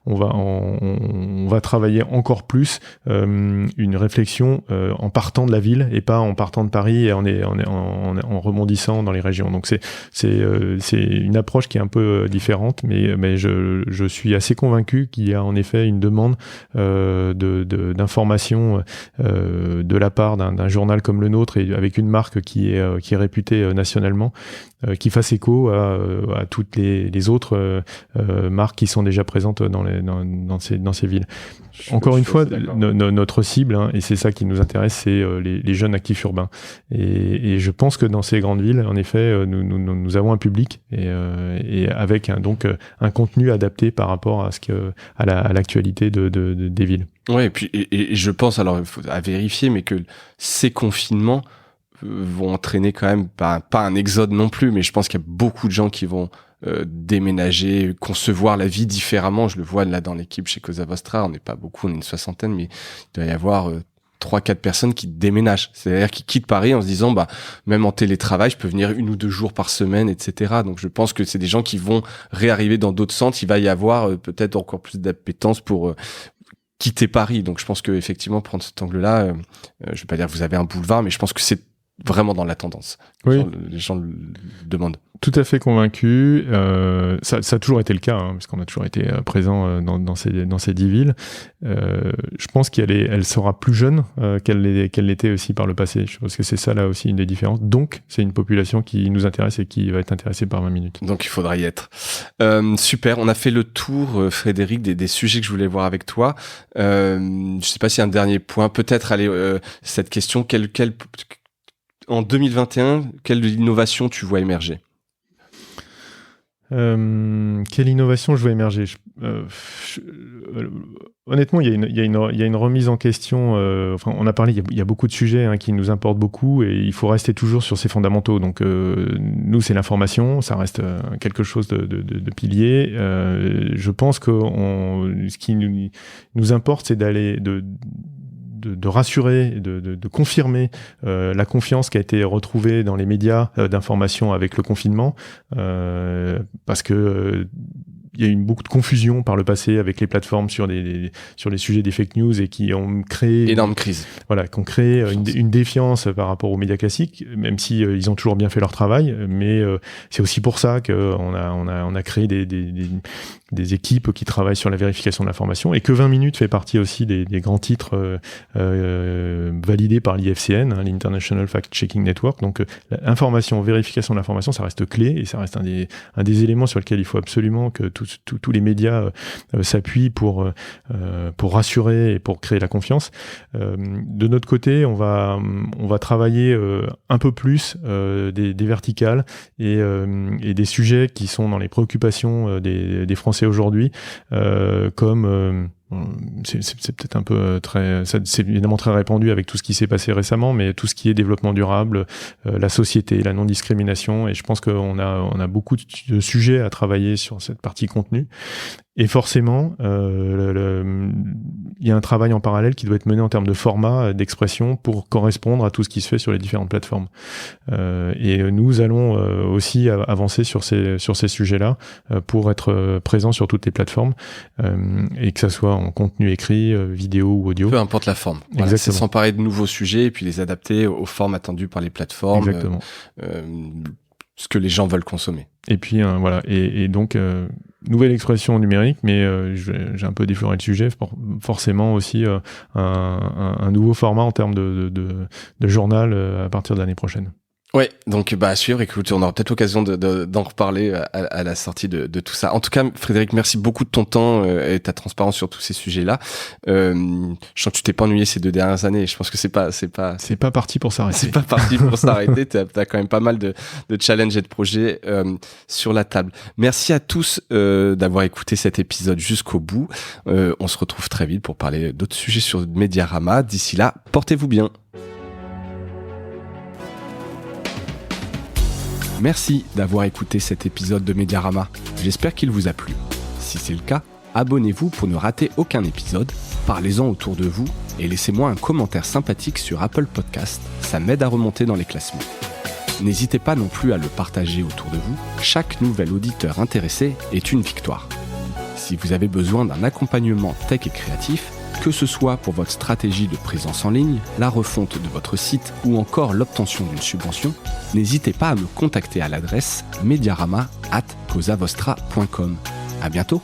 S3: on va on va travailler encore plus une réflexion en partant de la ville et pas en partant de Paris et en rebondissant dans les régions. Donc c'est une approche qui est un peu différente, mais je suis assez convaincu qu'il y a en effet une demande d'information de la part d'un journal comme le nôtre et avec une marque qui est réputée nationalement, qui fasse écho à toutes les autres marques qui sont déjà présentes dans ces villes. Encore une fois, notre cible, et c'est ça qui nous intéresse, c'est les jeunes actifs urbains. Et je pense que dans ces grandes villes, en effet, nous avons un public et avec un contenu adapté par rapport à l'actualité des villes.
S2: Ouais, et je pense, alors il faut à vérifier, mais que ces confinements vont entraîner quand même pas un exode non plus, mais je pense qu'il y a beaucoup de gens qui vont déménager, concevoir la vie différemment. Je le vois là dans l'équipe chez Cosa Vostra, on n'est pas beaucoup, on est une 60aine, mais il doit y avoir 3-4 personnes qui déménagent, c'est-à-dire qui quittent Paris en se disant même en télétravail je peux venir 1 ou 2 jours par semaine, etc. Donc je pense que c'est des gens qui vont réarriver dans d'autres centres. Il va y avoir peut-être encore plus d'appétence pour quitter Paris. Donc je pense que effectivement prendre cet angle-là, je vais pas dire que vous avez un boulevard, mais je pense que c'est vraiment dans la tendance.
S3: Oui.
S2: Les gens le demandent.
S3: Tout à fait convaincu. Ça a toujours été le cas, parce qu'on a toujours été présent dans ces 10 villes. Je pense qu'elle sera plus jeune qu'elle l'était aussi par le passé. Je pense que c'est ça là aussi une des différences. Donc c'est une population qui nous intéresse et qui va être intéressée par 20 minutes.
S2: Donc il faudra y être. Super, on a fait le tour, Frédéric, des sujets que je voulais voir avec toi. Je sais pas s'il y a un dernier point. Peut-être cette question, en 2021, quelle innovation tu vois émerger ?
S3: Quelle innovation je vois émerger ? Honnêtement, il y a une remise en question. On a parlé, il y a beaucoup de sujets qui nous importent beaucoup et il faut rester toujours sur ces fondamentaux. Donc, nous, c'est l'information, ça reste quelque chose de pilier. Je pense que ce qui nous importe, c'est de rassurer, de confirmer la confiance qui a été retrouvée dans les médias d'information avec le confinement, parce que il y a eu beaucoup de confusion par le passé avec les plateformes sur les sujets des fake news et qui ont créé
S2: énorme crise.
S3: Voilà, qui ont créé une défiance par rapport aux médias classiques, même si ils ont toujours bien fait leur travail, mais c'est aussi pour ça que on a créé des équipes qui travaillent sur la vérification de l'information et que 20 minutes fait partie aussi des grands titres validés par l'IFCN, l'International Fact Checking Network. Donc vérification de l'information, ça reste clé et ça reste un des éléments sur lesquels il faut absolument que tous les médias s'appuient pour rassurer et pour créer la confiance. De notre côté, on va travailler un peu plus des verticales et des sujets qui sont dans les préoccupations des Français aujourd'hui, comme c'est peut-être un peu c'est évidemment très répandu avec tout ce qui s'est passé récemment, mais tout ce qui est développement durable, la société, la non-discrimination, et je pense qu'on a beaucoup de sujets à travailler sur cette partie contenu. Et forcément, il y a un travail en parallèle qui doit être mené en termes de format, d'expression, pour correspondre à tout ce qui se fait sur les différentes plateformes. Et nous allons aussi avancer sur ces sujets-là pour être présents sur toutes les plateformes, et que ça soit en contenu écrit, vidéo ou audio.
S2: Peu importe la forme. Voilà, c'est s'emparer de nouveaux sujets et puis les adapter aux formes attendues par les plateformes.
S3: Exactement.
S2: Ce que les gens veulent consommer.
S3: Et puis voilà, et donc nouvelle expression numérique, mais j'ai un peu défloré le sujet, forcément aussi un nouveau format en termes de journal à partir de l'année prochaine.
S2: Ouais, donc à suivre. Écoute, on aura peut-être l'occasion d'en reparler à la sortie de tout ça. En tout cas, Frédéric, merci beaucoup de ton temps et ta transparence sur tous ces sujets-là. Je sens que tu t'es pas ennuyé ces 2 dernières années. Je pense que c'est pas
S3: parti pour s'arrêter.
S2: C'est pas parti pour s'arrêter. T'as quand même pas mal de challenges et de projets sur la table. Merci à tous d'avoir écouté cet épisode jusqu'au bout. On se retrouve très vite pour parler d'autres sujets sur Mediarama. D'ici là, portez-vous bien. Merci d'avoir écouté cet épisode de Mediarama. J'espère qu'il vous a plu. Si c'est le cas, abonnez-vous pour ne rater aucun épisode, parlez-en autour de vous et laissez-moi un commentaire sympathique sur Apple Podcast, ça m'aide à remonter dans les classements. N'hésitez pas non plus à le partager autour de vous, chaque nouvel auditeur intéressé est une victoire. Si vous avez besoin d'un accompagnement tech et créatif, que ce soit pour votre stratégie de présence en ligne, la refonte de votre site ou encore l'obtention d'une subvention, n'hésitez pas à me contacter à l'adresse mediarama@causavostra.com. À bientôt!